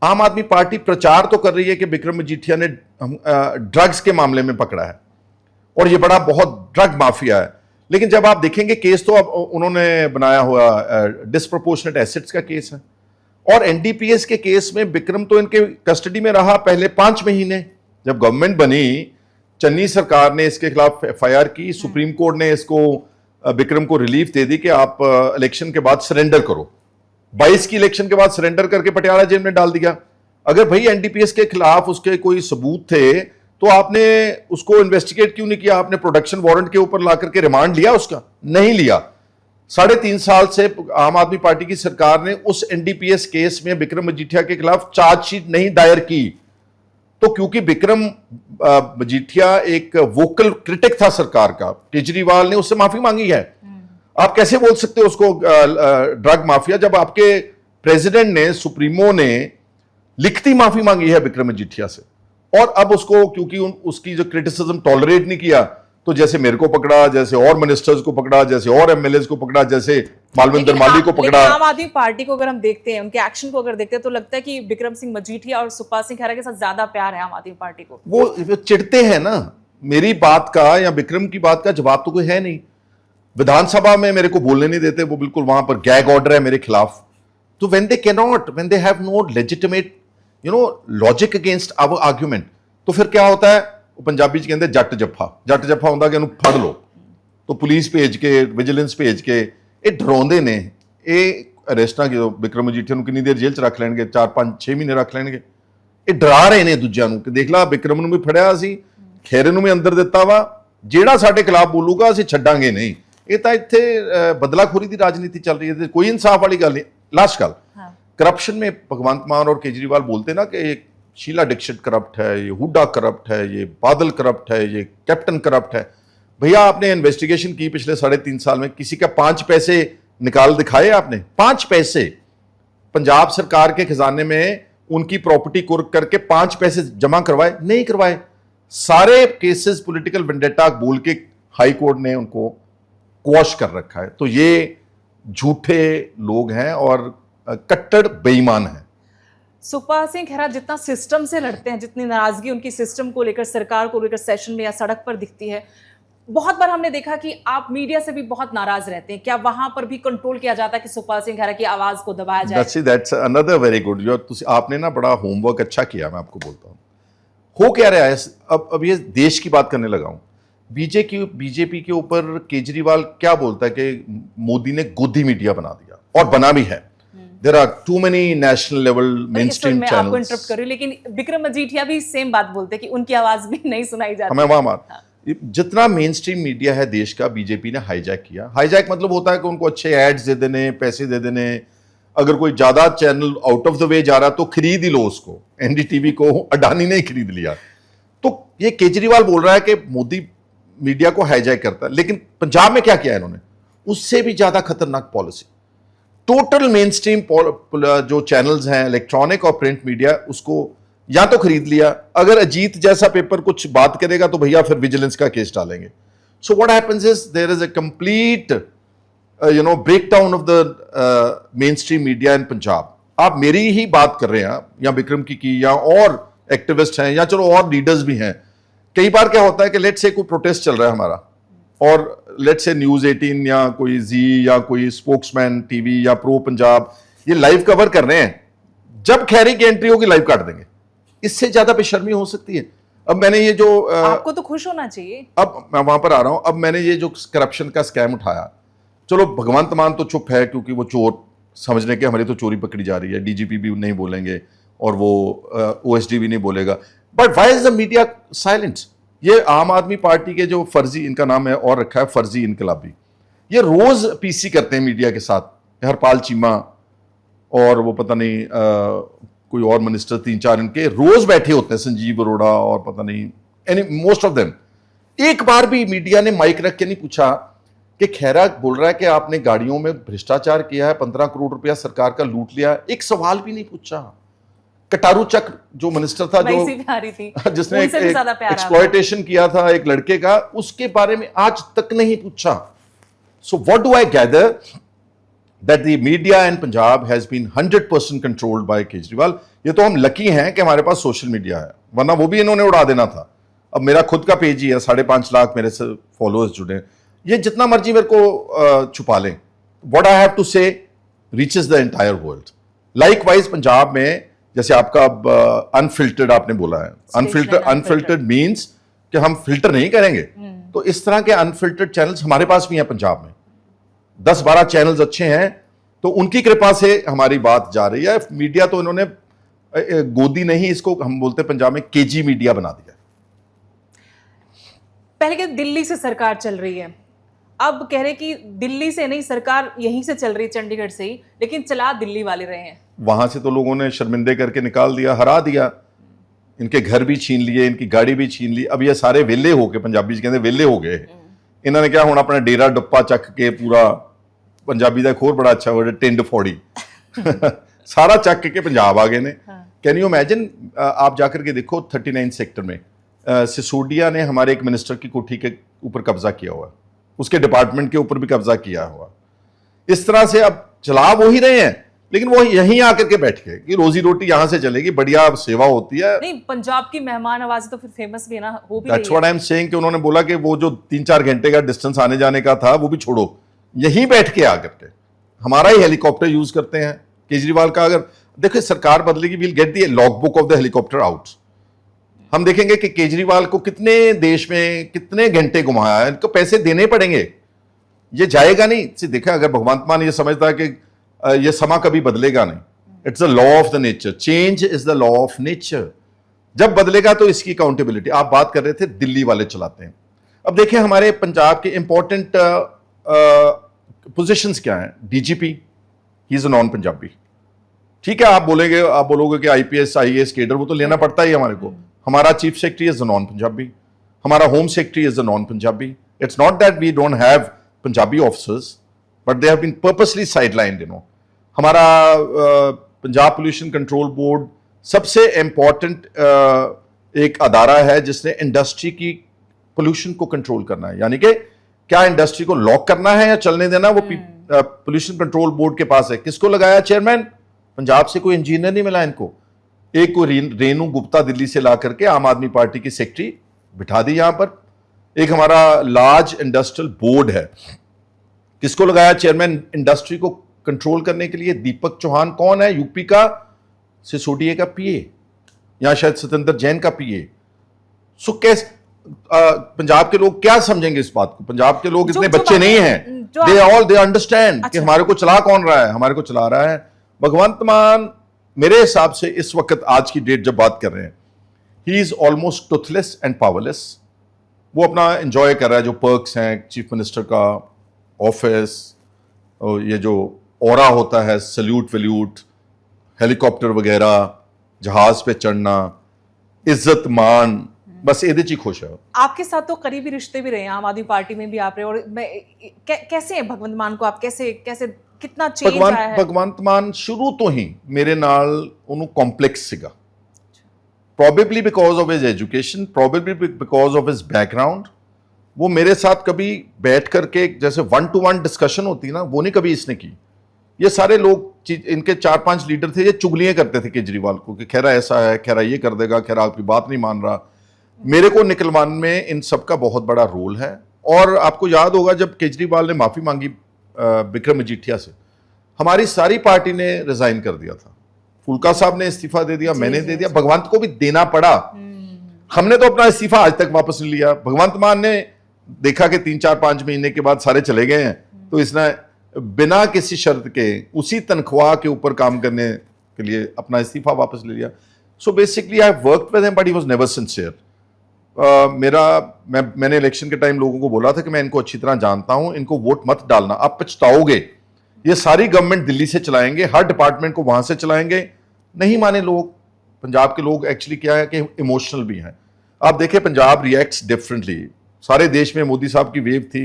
आम आदमी पार्टी प्रचार तो कर रही है कि विक्रम मजीठिया ने ड्रग्स के मामले में पकड़ा है और ये बड़ा बहुत ड्रग माफिया है। लेकिन जब आप देखेंगे केस, तो अब उन्होंने बनाया हुआ डिस्प्रोपोर्शनेट एसेट्स का केस है। और एनडीपीएस के केस में विक्रम तो इनके कस्टडी में रहा पहले 5 महीने। जब गवर्नमेंट बनी, चन्नी सरकार ने इसके खिलाफ एफआईआर की, सुप्रीम कोर्ट ने इसको, विक्रम को रिलीफ दे दी कि आप इलेक्शन के बाद सरेंडर करो। 22 की इलेक्शन के बाद सरेंडर करके पटियाला जेल में डाल दिया। अगर भाई एनडीपीएस के खिलाफ उसके कोई सबूत थे तो आपने उसको इन्वेस्टिगेट क्यों नहीं किया? आपने प्रोडक्शन वारंट के ऊपर ला करके रिमांड लिया उसका? नहीं लिया। 3.5 साल से आम आदमी पार्टी की सरकार ने उस एनडीपीएस केस में विक्रम मजीठिया के खिलाफ चार्जशीट नहीं दायर की। तो क्योंकि विक्रम मजीठिया एक वोकल क्रिटिक था सरकार का, केजरीवाल ने उससे माफी मांगी है। आप कैसे बोल सकते हो उसको ड्रग माफिया, जब आपके प्रेसिडेंट ने, सुप्रीमो ने लिखती माफी मांगी है विक्रम मजीठिया से। और अब उसको, क्योंकि उसकी जो क्रिटिसिज्म टॉलरेट नहीं किया, तो जैसे मेरे को पकड़ा, जैसे और मिनिस्टर्स को पकड़ा, जैसे और एमएलए को पकड़ा, जैसे मालविंदर माली को पकड़ा। आम आदमी पार्टी को अगर हम देखते हैं, उनके एक्शन को अगर देखते हैं, तो लगता है कि विक्रम सिंह मजीठिया और सुखपाल सिंह खैरा के साथ ज्यादा प्यार है आम आदमी पार्टी को। वो चिढ़ते हैं ना। मेरी बात का या विक्रम की बात का जवाब तो कोई है नहीं। विधानसभा में मेरे को बोलने नहीं देते, वो बिल्कुल वहां पर गैग ऑर्डर है मेरे खिलाफ। तो when they cannot, when they have no legitimate logic against our argument, तो फिर क्या होता है? वो पंजाबी च कहते जट जफ्फा होंदा कि उन्हें फड़ लो। तो पुलिस भेज के, विजिलेंस भेज के, ये डराउंदे ने। ये अरेस्टां की विक्रम मजीठिया ਨੂੰ कितनी देर जेल च रख लेंगे? 4-5-6 महीने रख लेंगे। ये डरा रहे ने दूजिਆਂ ਨੂੰ कि देख ला, विक्रम ਨੂੰ भी फड़िया सी, ਖੇਰੇ ਨੂੰ भी अंदर दिता वा, ਜਿਹੜਾ ਸਾਡੇ खिलाफ बोलूगा ਅਸੀਂ ਛੱਡਾਂਗੇ नहीं। ये तो ਇੱਥੇ बदलाखोरी की राजनीति चल रही है, कोई इंसाफ वाली गल नहीं। लास्ट गल, करप्शन में भगवंत मान और केजरीवाल बोलते ना कि शीला दीक्षित करप्ट है, ये हुड्डा करप्ट है, ये बादल करप्ट है, ये कैप्टन करप्ट है। भैया, आपने इन्वेस्टिगेशन की पिछले 3.5 साल में, किसी का 5 पैसे निकाल दिखाए आपने? 5 पैसे पंजाब सरकार के खजाने में उनकी प्रॉपर्टी कुर्क करके 5 पैसे जमा करवाए? नहीं करवाए। सारे केसेस पॉलिटिकल वेंडेटा बोल के हाई कोर्ट ने उनको क्वॉश कर रखा है। तो ये झूठे लोग हैं और कट्टर बेईमान हैं। सुखपाल सिंह खैरा जितना सिस्टम से लड़ते हैं, जितनी नाराजगी उनकी सिस्टम को लेकर, सरकार को लेकर सेशन में या सड़क पर दिखती है, बहुत बार हमने देखा कि आप मीडिया से भी बहुत नाराज रहते हैं। क्या वहां पर भी कंट्रोल किया जाता है कि सुखपाल सिंह खैरा की आवाज को दबाया जाए? That's another very good. आपने ना बड़ा होमवर्क अच्छा किया, मैं आपको बोलता हूँ। हो क्या रहा है अब ये देश की बात करने लगा हूं। बीजेपी के ऊपर केजरीवाल क्या बोलता है कि मोदी ने गोदी मीडिया बना दिया, और बना भी है। There are too many national level mainstream मैं आपको इंटरप्ट करूं, लेकिन विक्रम मजीठिया भी सेम बात बोलते हैं कि उनकी आवाज भी नहीं सुनाई जाती। हमें वहां जितना मेन स्ट्रीम मीडिया है देश का, बीजेपी ने हाईजैक किया। हाईजैक मतलब होता है कि उनको अच्छे एड्स दे देने, पैसे दे देने। अगर कोई ज्यादा channel out of the way जा रहा तो खरीद ही लो उसको। एनडीटीवी को अडानी ने ही खरीद लिया। तो ये केजरीवाल बोल रहा है कि मोदी मीडिया को हाईजैक करता है, लेकिन पंजाब में क्या किया इन्होंने? उससे भी ज्यादा खतरनाक पॉलिसी। टोटल मेन स्ट्रीम जो चैनल्स हैं, इलेक्ट्रॉनिक और प्रिंट मीडिया, उसको या तो खरीद लिया। अगर अजीत जैसा पेपर कुछ बात करेगा तो भैया फिर विजिलेंस का केस डालेंगे। So what happens is there is a complete breakdown of the mainstream media in Punjab. आप मेरी ही बात कर रहे हैं या विक्रम की या और एक्टिविस्ट हैं या चलो और लीडर्स भी हैं। कई बार क्या होता है कि लेट्स से कोई प्रोटेस्ट चल रहा है हमारा, और लेट्स से न्यूज 18 या कोई जी या कोई स्पोक्समैन टीवी या प्रो पंजाब ये लाइव कवर कर रहे हैं। जब खैरी की एंट्री होगी लाइव काट देंगे। इससे ज्यादा बेशर्मी हो सकती है? अब मैंने ये जो आपको तो खुश होना चाहिए। अब मैं वहां पर आ रहा हूं। अब मैंने ये जो करप्शन का स्कैम उठाया, चलो भगवंत मान तो चुप है क्योंकि वो चोर समझने के हमारी तो चोरी पकड़ी जा रही है। डीजीपी भी नहीं बोलेंगे और वो ओएसडी भी नहीं बोलेगा। But why is the media silent? ये आम आदमी पार्टी के जो फर्जी, इनका नाम है और रखा है फर्जी इनकलाबी, ये रोज पीसी करते हैं मीडिया के साथ। हरपाल चीमा और वो पता नहीं कोई और मिनिस्टर 3-4 इनके रोज बैठे होते हैं, संजीव अरोड़ा और पता नहीं एनी मोस्ट ऑफ देम। एक बार भी मीडिया ने माइक रख के नहीं पूछा कि खैरा बोल रहा है कि आपने गाड़ियों में भ्रष्टाचार किया है, 15 करोड़ रुपया सरकार का लूट लिया। एक सवाल भी नहीं पूछा। कटारू चक जो मिनिस्टर था, जो जिसने एक्सप्लॉयटेशन किया था एक लड़के का, उसके बारे में आज तक नहीं पूछा। So what do I gather that the media in Punjab has been 100% controlled by Kejriwal. ये तो हम लकी हैं कि हमारे पास सोशल मीडिया है, वरना वो भी इन्होंने उड़ा देना था। अब मेरा खुद का पेज ही है, 5.5 लाख मेरे से फॉलोअर्स जुड़े हैं। ये जितना मर्जी मेरे को छुपा लें, व्हाट आई हैव टू से reaches the entire world. Likewise Punjab में जैसे आपका अनफिल्टर्ड आपने बोला है, अनफिल्टर्ड मीन्स कि हम फिल्टर नहीं करेंगे। तो इस तरह के अनफिल्टर्ड चैनल्स हमारे पास भी हैं पंजाब में। 10-12 चैनल्स अच्छे हैं, तो उनकी कृपा से हमारी बात जा रही है। मीडिया तो इन्होंने गोदी नहीं, इसको हम बोलते हैं पंजाब में केजी मीडिया बना दिया। पहले के दिल्ली से सरकार चल रही है, अब कह रहे कि दिल्ली से नहीं, सरकार यहीं से चल रही है, चंडीगढ़ से ही, लेकिन चला दिल्ली वाले रहे हैं। वहां से तो लोगों ने शर्मिंदे करके निकाल दिया, हरा दिया। इनके घर भी छीन लिए, इनकी गाड़ी भी छीन ली। अब ये सारे वेले हो गए, पंजाबी कहते वेले हो गए। इन्होंने क्या होना, अपना डेरा डप्पा चक के पूरा, पंजाबी का एक होर बड़ा अच्छा वर्ड है टिंड फोड़ी सारा चक के पंजाब आ गए ने। Can you imagine? आप जाकर के देखो 39 सेक्टर में सिसोदिया ने हमारे एक मिनिस्टर की कोठी के ऊपर कब्जा किया हुआ, उसके डिपार्टमेंट के ऊपर भी कब्जा किया हुआ। इस तरह से अब चला वो ही रहे हैं, लेकिन वो यहीं आकर के बैठ गए कि रोजी रोटी यहां से चलेगी, बढ़िया सेवा होती है। नहीं, पंजाब की मेहमान आवाज तो फिर फेमस भी है ना, हो भी That's what I'm saying कि उन्होंने बोला कि वो जो 3-4 घंटे का डिस्टेंस आने जाने का था वो भी छोड़ो, यहीं बैठ के आकर के हमारा ही हेलीकॉप्टर यूज करते हैं। केजरीवाल का अगर देखिए सरकार बदलेगी, we'll get the log book of the helicopter out. हम देखेंगे कि केजरीवाल को कितने देश में कितने घंटे घुमाया है, इनको पैसे देने पड़ेंगे, ये जाएगा नहीं। देखा, अगर भगवंत मान ये समझता है कि ये समा कभी बदलेगा नहीं, it's the law of the nature, change is the law of nature. जब बदलेगा तो इसकी अकाउंटेबिलिटी। आप बात कर रहे थे दिल्ली वाले चलाते हैं। अब देखिए हमारे पंजाब के इंपॉर्टेंट पोजीशंस क्या हैं। DGP, he is a non Punjabi. ठीक है, आप बोलोगे कि आईपीएस आईएएस केडर वो तो लेना पड़ता ही हमारे को। हमारा chief secretary is a non Punjabi, हमारा home secretary is a non Punjabi. It's not that we don't have Punjabi officers, but they have been purposely sidelined, हमारा पंजाब पोल्यूशन कंट्रोल बोर्ड सबसे इंपॉर्टेंट एक अदारा है जिसने इंडस्ट्री की पोल्यूशन को कंट्रोल करना है, यानी कि क्या इंडस्ट्री को लॉक करना है या चलने देना, वो पोल्यूशन कंट्रोल बोर्ड के पास है। किसको लगाया चेयरमैन? पंजाब से कोई इंजीनियर नहीं मिला इनको, एक को रेनू गुप्ता दिल्ली से ला करके आम आदमी पार्टी की सेक्रेटरी बिठा दी यहां पर। एक हमारा लार्ज इंडस्ट्रियल बोर्ड है, किसको लगाया चेयरमैन इंडस्ट्री को कंट्रोल करने के लिए? दीपक चौहान कौन है? यूपी का, सिसोदिया का पीए, या शायद सत्येंद्र जैन का पीए। सो कैसे पंजाब के लोग क्या समझेंगे इस बात को? पंजाब के लोग इतने बच्चे नहीं हैं, दे अंडरस्टैंड कि हमारे को चला कौन रहा है। हमारे को चला रहा है भगवंत मान। मेरे हिसाब से इस वक्त आज की डेट जब बात कर रहे हैं, he is almost Toothless and powerless. वो अपना एंजॉय कर रहा है, जो पर्क्स हैं चीफ मिनिस्टर का ऑफिस, ये जो ऑरा होता है, सल्यूट वल्यूट, हेलीकॉप्टर वगैरह, जहाज पे चढ़ना, इज्जत मान, बस एदे ची खुश है। आपके साथ तो करीबी रिश्ते भी रहे, आम आदमी पार्टी में भी आप रहे, और मैं कैसे है भगवंत मान को आप कैसे कितना चेंज आया है? भगवंत मान शुरू तो ही मेरे नाल उन्होंने कॉम्प्लेक्स सीगा, probably because of his education, probably because of his background. वो मेरे साथ कभी बैठ करके जैसे 1-to-1 डिस्कशन होती है ना, वो नहीं कभी इसने की। ये सारे लोग, इनके 4-5 लीडर थे, ये चुगलियां करते थे केजरीवाल को कि खैरा ऐसा है, खैरा ये कर देगा, खैरा आपकी बात नहीं मान रहा। मेरे को निकलवाने में इन सबका बहुत बड़ा रोल है। और आपको याद होगा जब केजरीवाल ने माफी मांगी विक्रम मजीठिया से, हमारी सारी पार्टी ने रिजाइन कर दिया था। फुल्का साहब ने इस्तीफा दे दिया, मैंने दे दिया, भगवंत को भी देना पड़ा। हमने तो अपना इस्तीफा आज तक वापस नहीं लिया। भगवंत मान ने देखा कि 3-4-5 महीने के बाद सारे चले गए हैं, तो इसने बिना किसी शर्त के उसी तनख्वाह के ऊपर काम करने के लिए अपना इस्तीफा वापस ले लिया। So basically I worked with him but he was never sincere. मैंने इलेक्शन के टाइम लोगों को बोला था कि मैं इनको अच्छी तरह जानता हूं, इनको वोट मत डालना, आप पछताओगे। ये सारी गवर्नमेंट दिल्ली से चलाएंगे, हर डिपार्टमेंट को वहां से चलाएंगे। नहीं माने लोग। पंजाब के लोग एक्चुअली क्या है कि इमोशनल भी हैं। आप देखें पंजाब रिएक्ट्स डिफरेंटली। सारे देश में मोदी साहब की वेव थी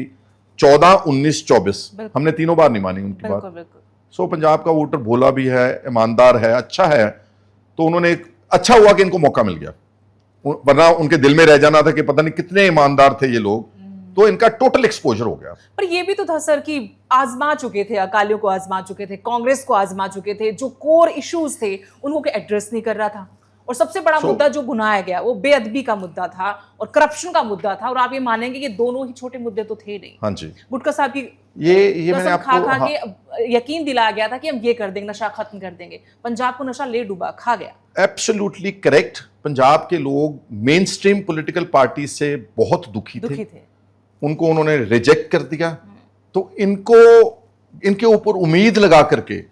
14, 19, 24, हमने तीनों बार नहीं मानी उनकी बात। सो पंजाब का वोटर भोला भी है, ईमानदार है, अच्छा है। तो उन्होंने अच्छा हुआ कि इनको मौका मिल गया, वरना उनके दिल में रह जाना था कि पता नहीं कितने ईमानदार थे ये लोग। तो इनका टोटल एक्सपोजर हो गया। पर ये भी तो था सर कि आजमा चुके थे, अकालियों को आजमा चुके थे, कांग्रेस को आजमा चुके थे, जो कोर इश्यूज थे उनको एड्रेस नहीं कर रहा था। और सबसे बड़ा मुद्दा जो भुनाया गया वो बेअदबी का मुद्दा था और करप्शन का मुद्दा था। और आप ये मानेंगे कि दोनों ही छोटे मुद्दे तो थे नहीं। हाँ जी, गुटका साहब की ये मैंने आपको खा के यकीन दिलाया गया था कि हम ये कर देंगे, नशा खत्म कर देंगे। पंजाब को नशा ले डूबा, खा गया। Absolutely correct. पंजाब के लोग मेन स्ट्रीम पॉलिटिकल पार्टी से बहुत दुखी थे। उनको उन्होंने रिजेक्ट कर दिया। तो इनके ऊपर उम्मीद लगा करके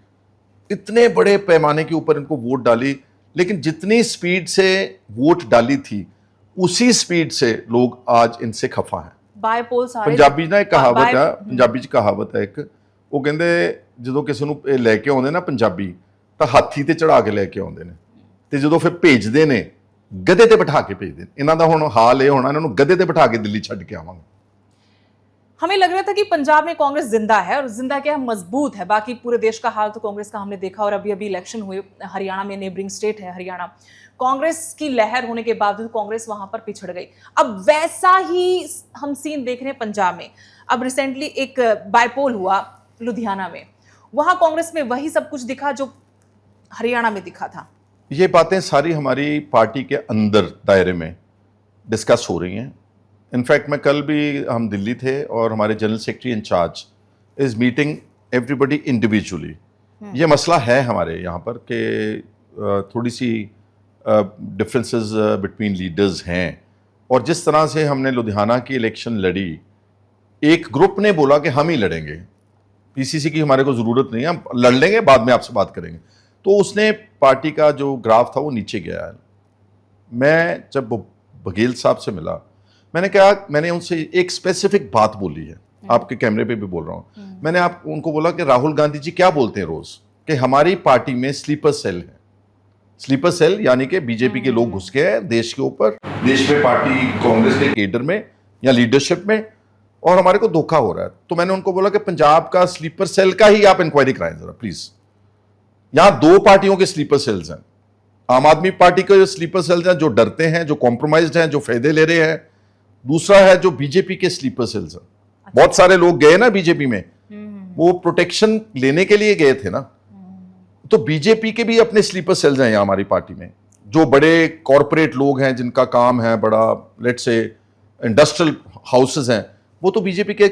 इतने बड़े पैमाने के ऊपर इनको वोट डाली, लेकिन जितनी स्पीड से वोट डाली थी उसी स्पीड से लोग आज इनसे खफा हैं। पंजाबी ना एक कहावत है, पंजाबी च कहावत है एक, वो कहते जो किसी ਨੂੰ लेके आते ना पंजाबी तो हाथी ते चढ़ा के लेके आते हैं, तो जो फिर भेजते हैं गधे ते बिठा के भेजते हैं। इन्हों का हुण हाल ये होना, इन्होंने गधे ते बिठा के दिल्ली छड्ड के आवांगे। हमें लग रहा था कि पंजाब में कांग्रेस जिंदा है, और जिंदा क्या है, मजबूत है। बाकी पूरे देश का हाल तो कांग्रेस का हमने देखा। और अभी इलेक्शन हुए हरियाणा में, नेबरिंग स्टेट है हरियाणा, कांग्रेस की लहर होने के बावजूद कांग्रेस वहां पर पिछड़ गई। अब वैसा ही हम सीन देख रहे हैं पंजाब में। अब रिसेंटली एक बाइपोल हुआ लुधियाना में, वहां कांग्रेस में वही सब कुछ दिखा जो हरियाणा में दिखा था। ये बातें सारी हमारी पार्टी के अंदर दायरे में डिस्कस हो रही हैं। इनफैक्ट मैं कल भी हम दिल्ली थे और हमारे general secretary in charge is meeting everybody individually. ये मसला है हमारे यहाँ पर कि थोड़ी सी डिफरेंसेस बिटवीन लीडर्स हैं। और जिस तरह से हमने लुधियाना की इलेक्शन लड़ी, एक ग्रुप ने बोला कि हम ही लड़ेंगे, पीसीसी की हमारे को ज़रूरत नहीं है, हम लड़ लेंगे, बाद में आपसे बात करेंगे। तो उसने पार्टी का जो ग्राफ था वो नीचे गया है। मैं जब बघेल साहब से मिला, मैंने कहा, मैंने उनसे एक स्पेसिफिक बात बोली है, आपके कैमरे पे भी बोल रहा हूँ। मैंने उनको बोला कि राहुल गांधी जी क्या बोलते हैं रोज कि हमारी पार्टी में स्लीपर सेल है। स्लीपर सेल यानी कि बीजेपी के लोग घुस गए हैं देश के ऊपर, देश में पार्टी कांग्रेस के केडर में या लीडरशिप में, और हमारे को धोखा हो रहा है। तो मैंने उनको बोला कि पंजाब का स्लीपर सेल का ही आप इंक्वायरी कराएं जरा प्लीज। यहां 2 पार्टियों के स्लीपर सेल्स हैं। आम आदमी पार्टी के जो स्लीपर सेल्स हैं, जो डरते हैं, जो कॉम्प्रोमाइज्ड हैं, जो फायदे ले रहे हैं, दूसरा है जो बीजेपी के स्लीपर सेल्स हैं। बहुत सारे लोग गए ना बीजेपी में, वो प्रोटेक्शन लेने के लिए गए थे ना। तो बीजेपी के भी अपने स्लीपर सेल्स हैं यहाँ हमारी पार्टी में, जो बड़े कॉरपोरेट लोग हैं जिनका काम है बड़ा, लेट्स से इंडस्ट्रियल हाउसेस हैं, वो तो बीजेपी के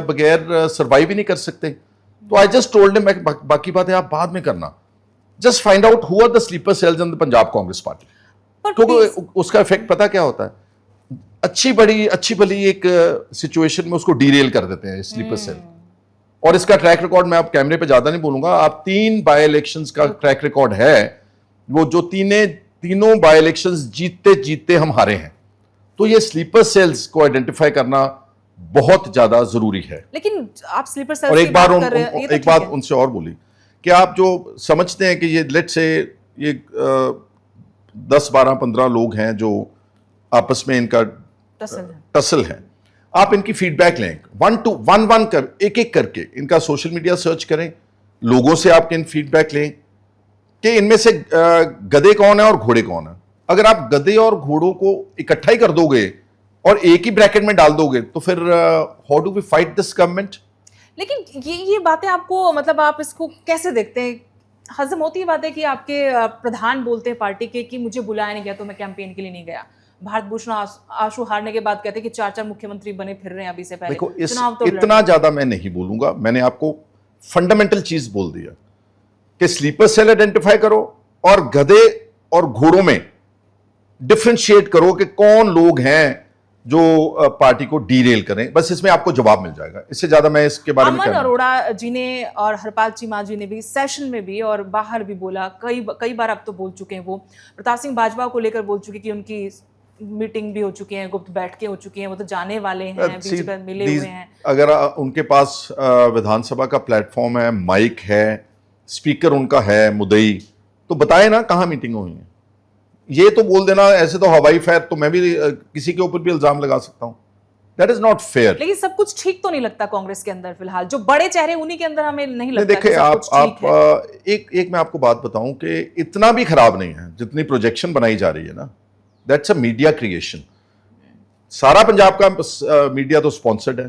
बगैर सर्वाइव ही नहीं कर सकते। तो आई जस्ट टोल्ड हिम, बाकी बातें आप बाद में करना, just find out who are the sleeper cells in the Punjab Congress party. तो उसका इफेक्ट पता क्या होता है, अच्छी भली एक सिचुएशन में उसको डीरेल कर देते हैं स्लीपर सेल। और इसका ट्रैक रिकॉर्ड मैं आप कैमरे पे ज्यादा नहीं बोलूंगा, आप 3 बाय इलेक्शंस का ट्रैक रिकॉर्ड है, वो जो तीनों बाय इलेक्शंस जीतते हम हारे हैं। तो ये स्लीपर सेल्स को आइडेंटिफाई करना बहुत ज्यादा जरूरी है। लेकिन आप स्लीपर सेल्स और की एक बार बात कर रहे हैं, ये तो एक ठीक बात है। उनसे और बोली कि आप जो समझते हैं कि ये लेट्स से ये 10 12 15 लोग हैं जो आपस में इनका टसल है, आप इनकी फीडबैक लें, 1 to 1 कर एक करके इनका सोशल मीडिया सर्च करें, लोगों से आप इन फीडबैक लें कि इनमें से गधे कौन है और घोड़े कौन है। अगर आप गधे और घोड़ों को इकट्ठा ही कर दोगे और एक ही ब्रैकेट में डाल दोगे तो फिर how do we fight this government. लेकिन ये बातें आपको, मतलब आप इसको कैसे देखते हैं? हजम होती है बातें कि आपके प्रधान बोलते हैं पार्टी के कि मुझे बुलाया नहीं गया तो मैं कैंपेन के लिए नहीं गया। भारत भूषण आशु हारने के बाद कहते हैं कि 4 मुख्यमंत्री बने फिर रहे हैं अभी से पहले। देखो चुनाव तो इतना ज्यादा मैं नहीं बोलूंगा, मैंने आपको फंडामेंटल चीज बोल दिया कि स्लीपर सेल आइडेंटिफाई करो और गधे और घोड़ों में डिफरेंशिएट करो कि कौन लोग हैं जो पार्टी को डीरेल करें। बस इसमें आपको जवाब मिल जाएगा, इससे ज्यादा मैं इसके बारे में अमन अरोड़ा जी ने और हरपाल चीमा जी ने भी सेशन में भी और बाहर भी बोला, कई बार अब तो बोल चुके हैं। वो प्रताप सिंह बाजवा को लेकर बोल चुके कि उनकी मीटिंग भी हो चुकी है, गुप्त बैठकें हो चुकी हैं, वो तो जाने वाले हैं, बीच में मिले हुए हैं। अगर उनके पास विधानसभा का प्लेटफॉर्म है, माइक है, स्पीकर उनका है मुदई, तो बताए ना कहाँ मीटिंग हुई है। ये तो बोल देना ऐसे तो हवाई फायर, तो मैं भी किसी के ऊपर भी इल्जाम लगा सकता हूं, दैट इज नॉट फेयर। लेकिन सब कुछ ठीक तो नहीं लगता कांग्रेस के अंदर फिलहाल, जो बड़े चेहरे उन्हीं के अंदर हमें नहीं लगता। देखिए आप एक मैं आपको बात बताऊं कि इतना भी खराब नहीं है जितनी प्रोजेक्शन बनाई जा रही है ना, दैट्स अ मीडिया क्रिएशन। सारा पंजाब का मीडिया तो स्पॉन्सर्ड है,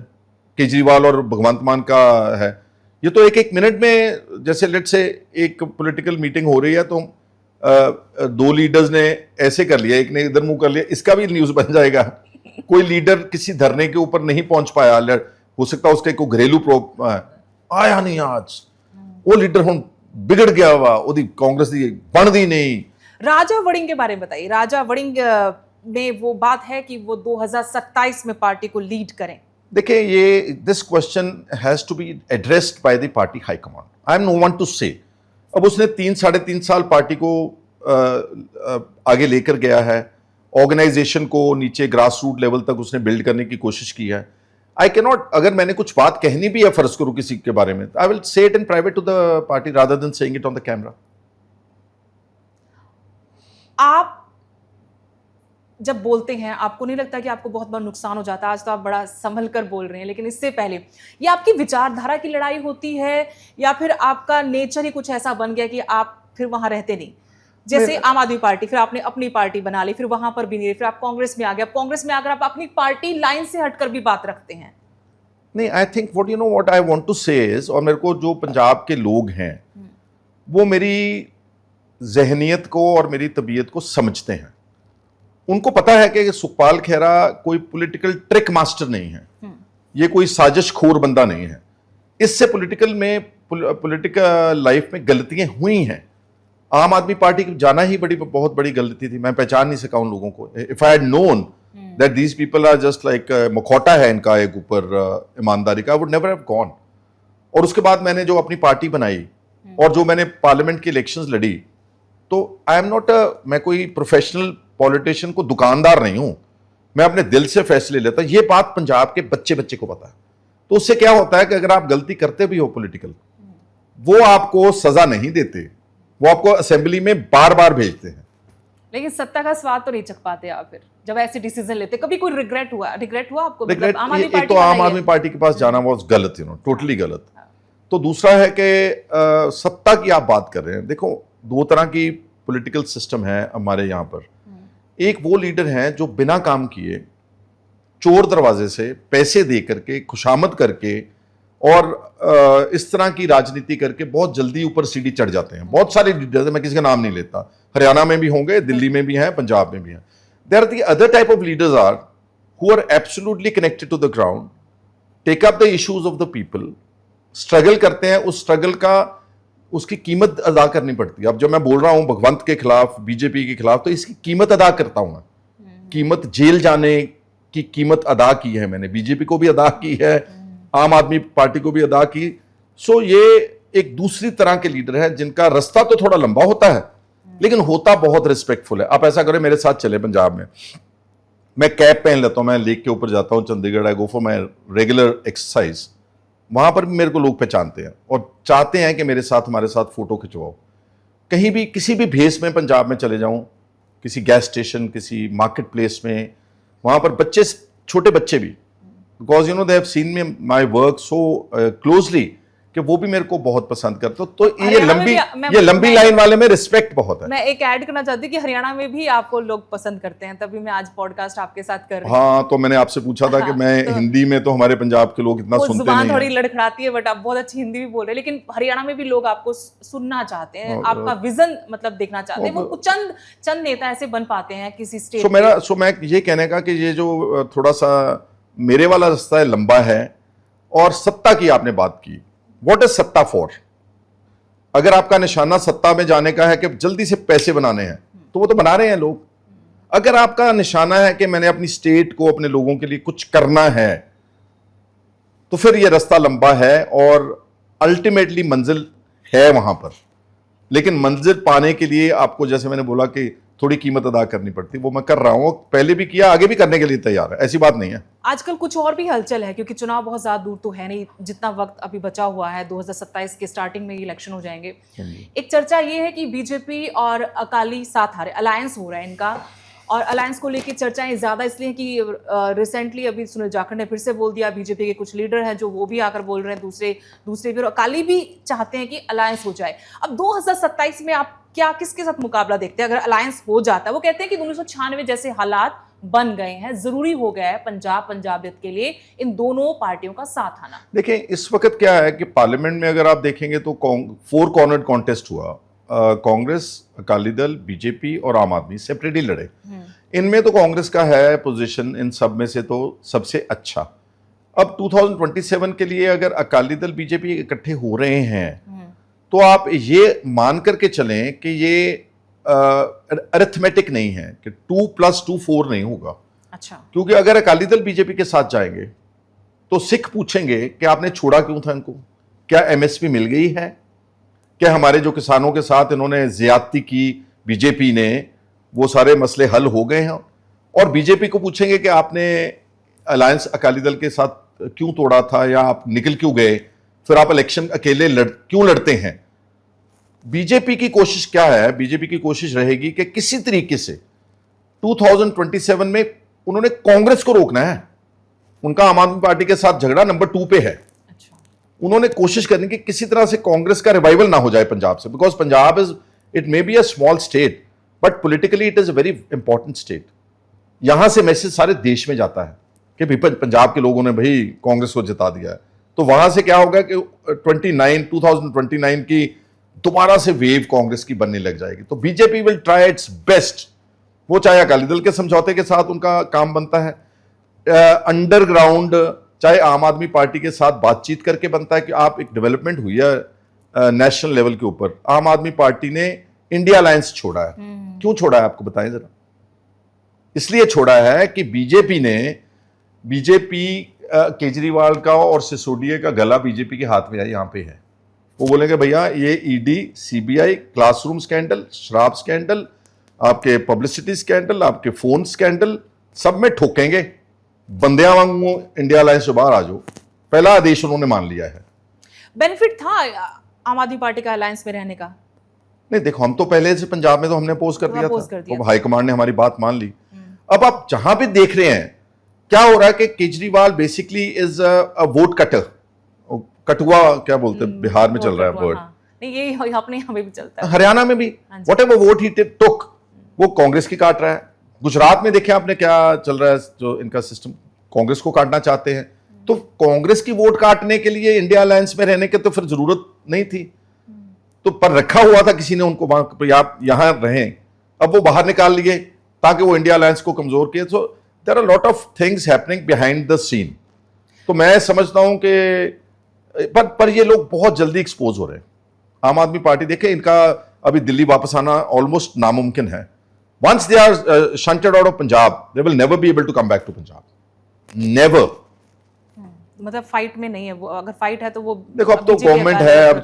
केजरीवाल और भगवंत मान का है। ये तो एक मिनट में, जैसे लेट से एक पॉलिटिकल मीटिंग हो रही है तो 2 लीडर्स ने ऐसे कर लिया, एक ने इधर मुंह कर लिया, इसका भी न्यूज बन जाएगा। कोई लीडर किसी धरने के ऊपर नहीं पहुंच पाया, हो सकता है उसके कोई घरेलू आया नहीं आज, वो लीडर हम बिगड़ गया हुआ, ओदी कांग्रेस दी बन दी नहीं। राजा वड़िंग के बारे में बताइए। राजा वड़िंग में वो बात है कि वो 2027 में पार्टी को लीड करें। देखिए ये this question has to be addressed by the party high command, I am no one to say. अब उसने 3-3.5 साल पार्टी को आगे लेकर गया है, ऑर्गेनाइजेशन को नीचे ग्रास रूट लेवल तक उसने बिल्ड करने की कोशिश की है। आई कैन नॉट, अगर मैंने कुछ बात कहनी भी है फर्ज करूं किसी के बारे में, I will say it in private to the party rather than saying it on the camera. आप जब बोलते हैं, आपको नहीं लगता कि आपको बहुत बड़ा नुकसान हो जाता है? आज तो आप बड़ा संभल कर बोल रहे हैं, लेकिन इससे पहले ये आपकी विचारधारा की लड़ाई होती है या फिर आपका नेचर ही कुछ ऐसा बन गया कि आप फिर वहां रहते नहीं? जैसे आम आदमी पार्टी, फिर आपने अपनी पार्टी बना ली, फिर वहां पर भी नहीं, फिर आप कांग्रेस में आ गए। कांग्रेस में आकर आप अपनी पार्टी लाइन से हटकर भी बात रखते हैं। नहीं, I think what I want to say is, और मेरे को जो पंजाब के लोग हैं वो मेरी जहनियत को और मेरी तबीयत को समझते हैं। उनको पता है कि सुखपाल खेरा कोई पॉलिटिकल ट्रिक मास्टर नहीं है, ये कोई साजिशखोर बंदा नहीं है। इससे पॉलिटिकल लाइफ में गलतियां हुई हैं। आम आदमी पार्टी की जाना ही बहुत बड़ी गलती थी, मैं पहचान नहीं सका उन लोगों को। If I had known that these people are just like मखौटा है इनका एक ऊपर ईमानदारी का, I would never have gone. और उसके बाद मैंने जो अपनी पार्टी बनाई और जो मैंने पार्लियामेंट की इलेक्शंस लड़ी, तो आई एम नॉट मैं कोई प्रोफेशनल पॉलिटिशियन को दुकानदार नहीं हूं, मैं अपने दिल से फैसले लेता। ये बात पंजाब के बच्चे को पता है। तो उससे क्या होता है कि अगर आप गलती करते भी हो पॉलिटिकल, वो आपको सजा नहीं देते, वो आपको असेंबली में बार बार भेजते हैं। लेकिन सत्ता का स्वाद तो नहीं चख पाते आप फिर जब ऐसे डिसीजन लेते। कभी कोई रिग्रेट हुआ आपको? रिग्रेट, एक तो आम आदमी पार्टी के पास जाना वो गलत, टोटली गलत। तो दूसरा है कि सत्ता की आप बात कर रहे हैं। देखो 2 तरह की पॉलिटिकल सिस्टम है हमारे यहाँ पर। एक वो लीडर हैं जो बिना काम किए चोर दरवाजे से पैसे दे करके, खुशामद करके और इस तरह की राजनीति करके बहुत जल्दी ऊपर सीढ़ी चढ़ जाते हैं। बहुत सारे लीडर्स हैं, मैं किसी का नाम नहीं लेता, हरियाणा में भी होंगे, दिल्ली में भी हैं, पंजाब में भी हैं। There are the other type of leaders are who are absolutely connected to the ground, take up the issues of the people, struggle करते हैं, उस स्ट्रगल का उसकी कीमत अदा करनी पड़ती है। अब जब मैं बोल रहा हूं भगवंत के खिलाफ, बीजेपी के खिलाफ, तो इसकी कीमत अदा करता हूं मैं। कीमत, जेल जाने की कीमत अदा की है मैंने, बीजेपी को भी अदा की है, आम आदमी पार्टी को भी अदा की। सो ये एक दूसरी तरह के लीडर हैं जिनका रास्ता तो थोड़ा लंबा होता है लेकिन होता बहुत रिस्पेक्टफुल है। आप ऐसा करें, मेरे साथ चले पंजाब में, मैं कैप पहन लेता हूं, मैं लेक के ऊपर जाता हूं Chandigarh, I go for my regular exercise, वहां पर भी मेरे को लोग पहचानते हैं और चाहते हैं कि मेरे साथ, हमारे साथ फोटो खिंचवाओ। कहीं भी किसी भी भेस में पंजाब में चले जाऊं, किसी गैस स्टेशन, किसी मार्केट प्लेस में, वहां पर बच्चे, छोटे बच्चे भी, because you know they have seen me my work so closely, कि वो भी मेरे को बहुत पसंद करते। तो ये लंबी लाइन वाले में रिस्पेक्ट बहुत है। मैं एक ऐड करना चाहती हूँ कि हरियाणा में भी आपको लोग पसंद करते हैं, तभी मैं आज पॉडकास्ट आपके साथ कर रही हूँ। हाँ, तो मैंने आपसे पूछा था कि मैं तो हिंदी में, तो हमारे पंजाब के लोग इतना सुनते नहीं हैं। थोड़ी लड़खड़ाती है, बट आप बहुत अच्छी हिंदी भी बोल रहे हैं, लेकिन हरियाणा में भी लोग आपको सुनना चाहते हैं, आपका विजन मतलब देखना चाहते हैं। वो चंद नेता ऐसे बन पाते हैं किसी स्टेट। सो मैं ये कहने का कि ये जो थोड़ा सा मेरे वाला रास्ता है, लंबा है। और सत्ता की आपने बात की, व्हाट इज सत्ता फॉर? अगर आपका निशाना सत्ता में जाने का है कि जल्दी से पैसे बनाने हैं, तो वो तो बना रहे हैं लोग। अगर आपका निशाना है कि मैंने अपनी स्टेट को, अपने लोगों के लिए कुछ करना है, तो फिर ये रास्ता लंबा है और अल्टीमेटली मंजिल है वहां पर। लेकिन मंजिल पाने के लिए आपको, जैसे मैंने बोला कि थोड़ी कीमत अदा करनी पड़ती, वो मैं कर रहा हूं, पहले भी किया, आगे भी करने के लिए तैयार है, ऐसी बात नहीं है। आजकल कुछ और भी हलचल है, क्योंकि चुनाव बहुत ज्यादा दूर तो है नहीं, जितना वक्त अभी बचा हुआ है, 2027 के स्टार्टिंग में इलेक्शन हो जाएंगे। एक चर्चा ये है कि बीजेपी और अकाली साथ आ रहे, अलायंस हो रहा है इनका, और अलायंस को लेकर चर्चाएं ज्यादा इसलिए कि रिसेंटली अभी सुनील जाखड़ ने फिर से बोल दिया, बीजेपी के कुछ लीडर हैं जो वो भी आकर बोल रहे हैं, दूसरे भी, और अकाली भी चाहते हैं कि अलायंस हो जाए। अब 2027 में आप क्या किसके साथ मुकाबला देखते हैं अगर अलायंस हो जाता है? वो कहते हैं कि 1996 जैसे हालात बन गए हैं, जरूरी हो गया है पंजाबियत के लिए इन दोनों पार्टियों का साथ आना। देखिए, इस वक्त क्या है कि पार्लियामेंट में अगर आप देखेंगे तो 4 कॉर्नर कॉन्टेस्ट हुआ। कांग्रेस, अकाली दल, बीजेपी और आम आदमी सेपरेटली लड़े। इनमें तो कांग्रेस का है पोजीशन इन सब में से तो सबसे अच्छा। अब 2027 के लिए अगर अकाली दल, बीजेपी इकट्ठे हो रहे हैं, तो आप ये मान करके चलें कि ये अरिथमेटिक नहीं है कि 2 + 2 4 नहीं होगा। अच्छा। क्योंकि अगर अकाली दल बीजेपी के साथ जाएंगे तो सिख पूछेंगे कि आपने छोड़ा क्यों था इनको, क्या एमएसपी मिल गई है, क्या हमारे जो किसानों के साथ इन्होंने ज्यादती की बीजेपी ने, वो सारे मसले हल हो गए हैं। और बीजेपी को पूछेंगे कि आपने अलायंस अकाली दल के साथ क्यों तोड़ा था, या आप निकल क्यों गए, फिर आप इलेक्शन अकेले क्यों लड़ते हैं। बीजेपी की कोशिश क्या है? बीजेपी की कोशिश रहेगी कि किसी तरीके से 2027 में उन्होंने कांग्रेस को रोकना है। उनका आम आदमी पार्टी के साथ झगड़ा नंबर 2 पे है। अच्छा। उन्होंने कोशिश करनी कि किसी तरह से कांग्रेस का रिवाइवल ना हो जाए पंजाब से, because Punjab it may be a small state but politically it is a very important state. यहां से मैसेज सारे देश में जाता है कि भाई पंजाब के लोगों ने भाई कांग्रेस को जिता दिया है। तो वहां से क्या होगा कि 2029 की दोबारा से वेव कांग्रेस की बनने लग जाएगी। तो BJP will try it's best, वो चाहे अकाली दल के समझौते के साथ उनका काम बनता है, अंडरग्राउंड चाहे आम आदमी पार्टी के साथ बातचीत करके बनता है कि आप एक डेवलपमेंट हुई है नेशनल लेवल के ऊपर। आम आदमी पार्टी ने इंडिया अलायंस छोड़ा है। क्यों छोड़ा है आपको बताएं जरा। इसलिए छोड़ा है कि बीजेपी केजरीवाल का और सिसोदिया का गला बीजेपी के हाथ में है, यहां पे है। वो बोलेंगे भैया ये ईडी, सीबीआई, क्लासरूम स्कैंडल, शराब स्कैंडल, आपके पब्लिसिटी स्कैंडल, आपके फोन स्कैंडल, सब में ठोकेंगे। बंदियां वांगू इंडिया अलायंस से बाहर आ जाओ, पहला आदेश उन्होंने मान लिया है। बेनिफिट था आम आदमी पार्टी का अलायंस में रहने का? नहीं, देखो हम तो पहले से पंजाब में तो हमने अपोज कर दिया था, तो हाईकमांड ने हमारी बात मान ली। अब आप जहां भी देख रहे हैं क्या हो रहा है कि Kejriwal basically is a vote cutter, कटुआ क्या बोलते हैं, बिहार में चल रहा है वर्ड। नहीं, ये अपने यहाँ भी चलता है, हरियाणा में भी। वॉट एवर वोट ही टुक वो कांग्रेस की काट रहा है। गुजरात में देखें आपने क्या चल रहा है जो इनका सिस्टम। कांग्रेस को काटना चाहते हैं, तो कांग्रेस की वोट काटने के लिए इंडिया अलायंस में रहने की तो फिर जरूरत नहीं थी। तो पर रखा हुआ था किसी ने उनको वहां, आप यहां रहें, अब वो बाहर निकाल लिए ताकि वो इंडिया अलायंस को कमजोर किए। So there are lot of things happening behind the scene. तो मैं समझता हूं कि पर ये लोग बहुत जल्दी एक्सपोज हो रहे हैं। आम आदमी पार्टी देखे, इनका अभी दिल्ली वापस आना ऑलमोस्ट नामुमकिन है। Once they are shunted out of Punjab, they will never be able to come back to Punjab, never. मतलब फाइट में नहीं है वो, अगर फाइट है तो वो देखो अब तो गवर्नमेंट है, अब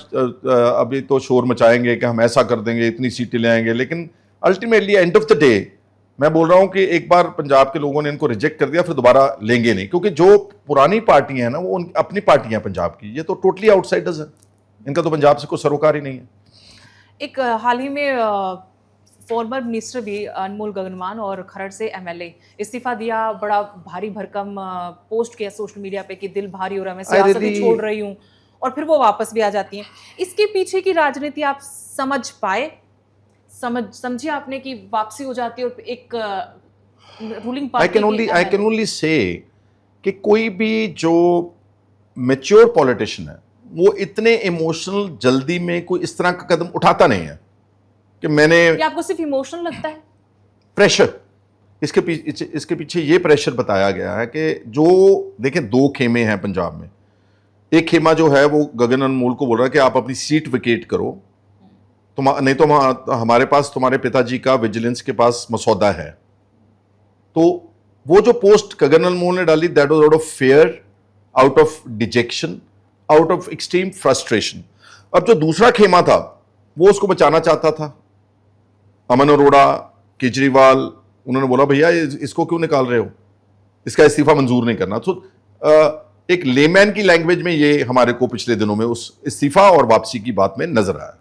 अभी तो शोर मचाएंगे कि हम ऐसा कर देंगे, इतनी सीटें ले आएंगे, लेकिन ultimately end of the day मैं बोल रहा हूं कि एक बार पंजाब के लोगों ने इनको रिजेक्ट कर दिया, फिर दोबारा लेंगे नहीं, क्योंकि जो पुरानी पार्टियां हैं ना वो अपनी पार्टियां पंजाब की, ये तो टोटली आउटसाइडर्स हैं, इनका तो पंजाब से कोई सरोकार ही नहीं है। एक हाल ही में फॉर्मर मिनिस्टर भी अनमोल गगनमान और खरड़ से एमएलए इस्तीफा दिया, बड़ा भारी भरकम पोस्ट किया सोशल मीडिया पे कि दिल भारी हो रहा है, मैं सियासत ही छोड़ रही हूँ, और फिर वो वापस भी आ जाती हैं। इसके पीछे की राजनीति आप समझ पाए, समझिए आपने कि वापसी हो जाती है और एक ruling party. I can only say कि कोई भी जो मैच्योर पॉलिटिशियन है वो इतने इमोशनल जल्दी में कोई इस तरह का कदम उठाता नहीं है कि मैंने। ये आपको सिर्फ इमोशनल लगता है? प्रेशर, इसके पीछे ये प्रेशर बताया गया है कि जो देखें, दो खेमे हैं पंजाब में। एक खेमा जो है वो गगन अनमोल को बोल रहा है कि आप अपनी सीट विकेट करो, नहीं तो हमारे पास तुम्हारे पिताजी का विजिलेंस के पास मसौदा है। तो वो जो पोस्ट गगन अनमोल ने डाली, that was out of fair, out of detection, out of extreme frustration. अब जो दूसरा खेमा था वो उसको बचाना चाहता था, अमन अरोड़ा, केजरीवाल, उन्होंने बोला भैया इसको क्यों निकाल रहे हो, इसका इस्तीफा मंजूर नहीं करना। तो एक लेमैन की लैंग्वेज में ये हमारे को पिछले दिनों में उस इस्तीफा और वापसी की बात में नजर आया।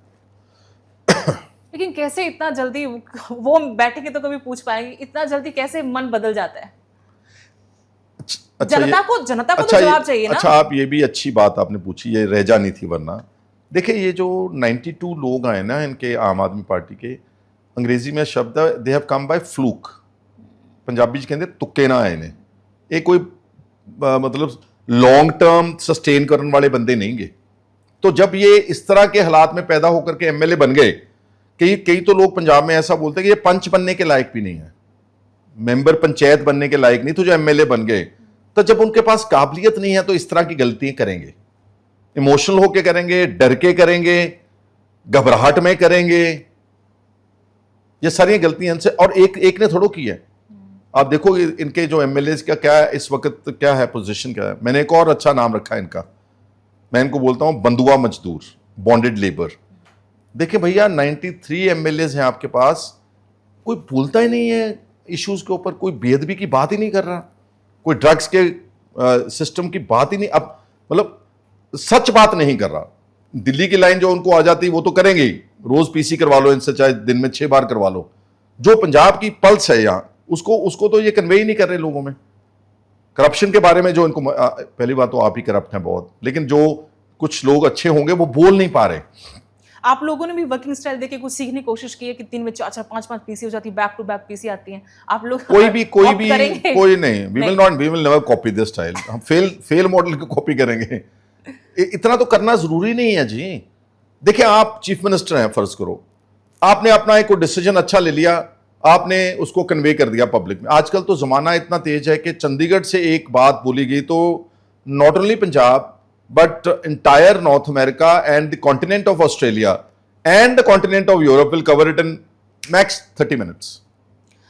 लेकिन कैसे इतना जल्दी, वो बैठेंगे तो कभी पूछ पाएंगे, इतना जल्दी कैसे मन बदल जाता है? जनता को तो जवाब चाहिए ना। अच्छा, आप ये भी अच्छी बात आपने पूछी, ये रह जानी थी वरना। देखिए ये जो 92 लोग आए ना इनके आम आदमी पार्टी के, अंग्रेजी में शब्द है they have come by fluke, Punjabi च कहते तुक्के ना आए ने। ये कोई मतलब लॉन्ग टर्म सस्टेन करने वाले बंदे नहीं गए। तो जब ये इस तरह के हालात में पैदा होकर के एमएलए बन गए, कई तो लोग पंजाब में ऐसा बोलते हैं कि ये पंच बनने के लायक भी नहीं है, मेंबर पंचायत बनने के लायक नहीं, तो जो एमएलए बन गए, तो जब उनके पास काबिलियत नहीं है तो इस तरह की गलतियां करेंगे, इमोशनल होके करेंगे, डर के करेंगे, घबराहट में करेंगे, ये सारी गलतियां इनसे। और एक ने थोड़ो की है। आप देखो इनके जो एमएलए का क्या है इस वक्त, क्या है पोजीशन, क्या है। मैंने एक और अच्छा नाम रखा है इनका, मैं इनको बोलता हूं बंधुआ मजदूर, बॉन्डेड लेबर। देखिए भैया 93 एमएलए हैं आपके पास, कोई बोलता ही नहीं है इश्यूज के ऊपर, कोई बेअदबी की बात ही नहीं कर रहा, कोई ड्रग्स के सिस्टम की बात ही नहीं, अब मतलब सच बात नहीं कर रहा। दिल्ली की लाइन जो उनको आ जाती वो तो करेंगे ही, रोज पीसी करवा लो इनसे, चाहे दिन में 6 बार करवा लो। जो पंजाब की पल्स है यहाँ, उसको तो ये कन्वे ही नहीं कर रहे लोगों में। करप्शन के बारे में जो इनको, पहली बात तो आप ही करप्ट हैं बहुत, लेकिन जो कुछ लोग अच्छे होंगे वो बोल नहीं पा रहे। आप लोगों ने भी वर्किंग स्टाइल देके कुछ सीखने की कोशिश की है कि 3 में 4-4 5-5 पीसी हो जाती है, बैक टू बैक पीसी आती हैं, आप लोग कोई नहीं, we will never copy this style. हम फेल मॉडल को कॉपी करेंगे, इतना तो करना जरूरी नहीं है जी। देखिए आप चीफ मिनिस्टर हैं, फर्ज करो आपने अपना एक डिसीजन अच्छा ले लिया, आपने उसको कन्वे कर दिया पब्लिक में। आजकल तो जमाना इतना तेज है कि चंडीगढ़ से एक बात बोली गई तो not only Punjab but entire North America and the continent of Australia and the continent of Europe will cover it in max 30 minutes.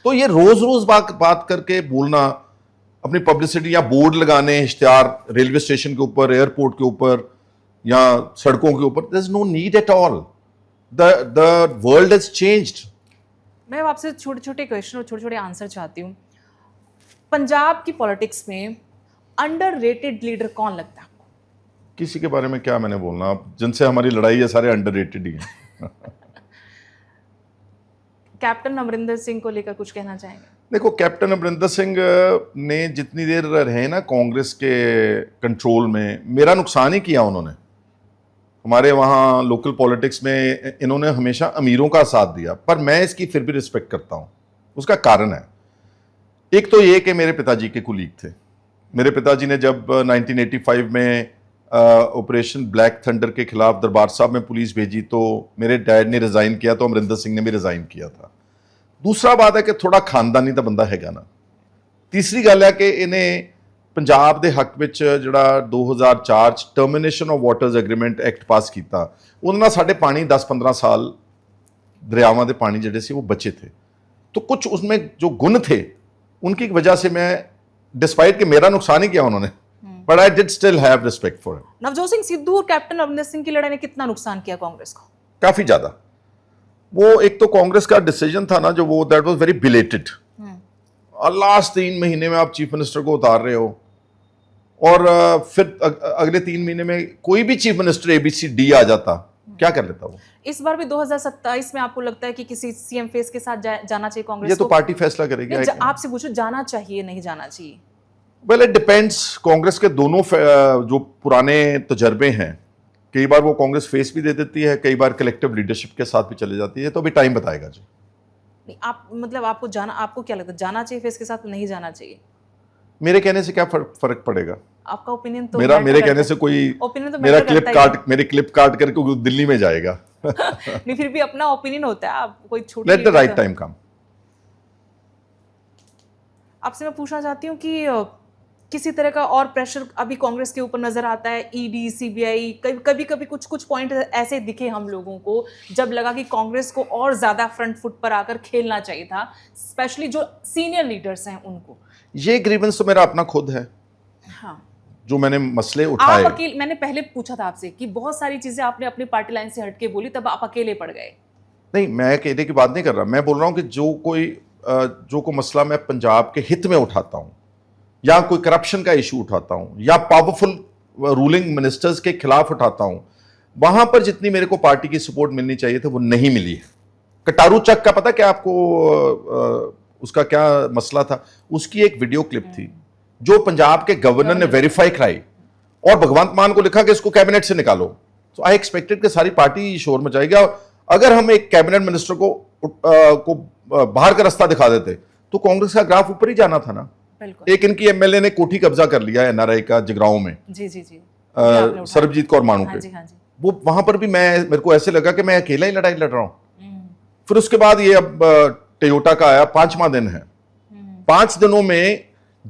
तो ये रोज बात करके बोलना, अपनी पब्लिसिटी या बोर्ड लगाने, इश्तिहार रेलवे स्टेशन के ऊपर, एयरपोर्ट के ऊपर या सड़कों के ऊपर, there is no need at all. The world has changed. मैं आपसे छोटे-छोटे क्वेश्चन और छोटे-छोटे आंसर चाहती हूँ। पंजाब की पॉलिटिक्स में अंडररेटेड लीडर कौन लगता है? किसी के बारे में क्या मैंने बोलना, जिनसे हमारी लड़ाई है सारे अंडररेटेड ही हैं। कैप्टन अमरिंदर सिंह को लेकर कुछ कहना चाहेंगे? देखो कैप्टन अमरिंदर सिंह ने जितनी देर रहे ना कांग्रेस के कंट्रोल में, मेरा नुकसान ही किया उन्होंने। हमारे वहाँ लोकल पॉलिटिक्स में इन्होंने हमेशा अमीरों का साथ दिया, पर मैं इसकी फिर भी रिस्पेक्ट करता हूँ। उसका कारण है, एक तो ये कि मेरे पिताजी के कुलीग थे, मेरे पिताजी ने जब 1985 में ऑपरेशन ब्लैक थंडर के खिलाफ दरबार साहब में पुलिस भेजी तो मेरे डैड ने रिजाइन किया, तो अमरिंदर सिंह ने भी रिजाइन किया था। दूसरा बात है कि थोड़ा खानदानी ਤਾਂ ਬੰਦਾ ਹੈਗਾ ਨਾ। ਤੀਸਰੀ ਗੱਲ ਹੈ ਕਿ ਇਹਨੇ ਪੰਜਾਬ ਦੇ ਹੱਕ ਵਿੱਚ ਜਿਹੜਾ 2004 ਚ termination of waters agreement act pass ਕੀਤਾ, ਉਹਦੇ ਨਾਲ ਸਾਡੇ ਪਾਣੀ 10-15 ਸਾਲ दरियावां के पानी जड़े से वो बचे थे। तो कुछ उसमें जो गुण थे उनकी वजह से मैं, डिस्पाइट कि मेरा नुकसान ही किया उन्होंने, but I did still have respect for him. Navjot Singh Sidhu और कैप्टन अमरिंदर सिंह की लड़ाई ने कितना नुकसान किया कांग्रेस को? काफी ज्यादा। वो एक तो कांग्रेस का डिसीजन था ना जो वो, that was very belated. Last 3 महीने में आप चीफ मिनिस्टर को उतार रहे हो और फिर अगले 3 महीने में कोई भी चीफ मिनिस्टर ABCD आ जाता, क्या कर लेता वो? इस बार भी 2027 में आपको लगता है कि किसी सीएम फेस के साथ जाना चाहिए कांग्रेस ये तो पार्टी फैसला करेगी। आपसे पूछो, जाना चाहिए नहीं जाना चाहिए? Well it depends. कांग्रेस के दोनों जो पुराने तजर्बे हैं, कई बार वो कांग्रेस फेस भी दे देती है, कई बार कलेक्टिव लीडरशिप के साथ भी चले जाती है, तो अभी टाइम बताएगा जी। नहीं, आप मतलब आपको क्या लगता है, जाना चाहिए फेस के साथ, नहीं जाना चाहिए? मेरे कहने से क्या फर्क पड़ेगा? आपका ओपिनियन तो मेरे कहने से कोई ओपिनियन तो मेरा क्लिप काट करके दिल्ली में जाएगा। नहीं, फिर भी अपना ओपिनियन होता है, आप कोई छूट लेट द राइट टाइम कम। आपसे मैं पूछना चाहती हूँ कि किसी तरह का और प्रेशर अभी कांग्रेस के ऊपर नजर आता है? ED CBI कभी कभी कुछ पॉइंट ऐसे दिखे हम लोगों को जब लगा कि कांग्रेस को और ज्यादा फ्रंट फुट पर आकर खेलना चाहिए था, स्पेशली जो सीनियर लीडर्स हैं उनको। ये ग्रीवेंस तो मेरा अपना खुद है। हाँ, जो मैंने मसले उठाए। मैंने पहले पूछा था आपसे कि बहुत सारी चीजें आपने अपनी पार्टी लाइन से हटके बोली, तब आप अकेले पड़ गए। नहीं, मैं अकेले की बात नहीं कर रहा, मैं बोल रहा हूँ कि जो कोई मसला मैं पंजाब के हित में उठाता हूँ, या कोई करप्शन का इशू उठाता हूँ, या पावरफुल रूलिंग मिनिस्टर्स के खिलाफ उठाता हूँ, वहां पर जितनी मेरे को पार्टी की सपोर्ट मिलनी चाहिए थी वो नहीं मिली है। कटारू चक का पता क्या आपको उसका क्या मसला था? उसकी एक वीडियो क्लिप थी जो पंजाब के गवर्नर ने वेरीफाई कराई और भगवंत मान को लिखा कि इसको कैबिनेट से निकालो। तो आई एक्सपेक्टेड कि सारी पार्टी शोर मचाएगी। अगर हम एक कैबिनेट मिनिस्टर को बाहर का रास्ता दिखा देते तो कांग्रेस का ग्राफ ऊपर ही जाना था ना। एक इनकी MLA ने कोठी कब्जा कर लिया NRI का जगराओं में, जी जी जी, सरबजीत कौर मानू पे। वो वहां पर भी मेरे को ऐसे लगा कि मैं अकेला ही लड़ाई लड़ रहा हूं। फिर उसके बाद ये अब टोयोटा का आया, 5वां दिन है। 5 दिनों में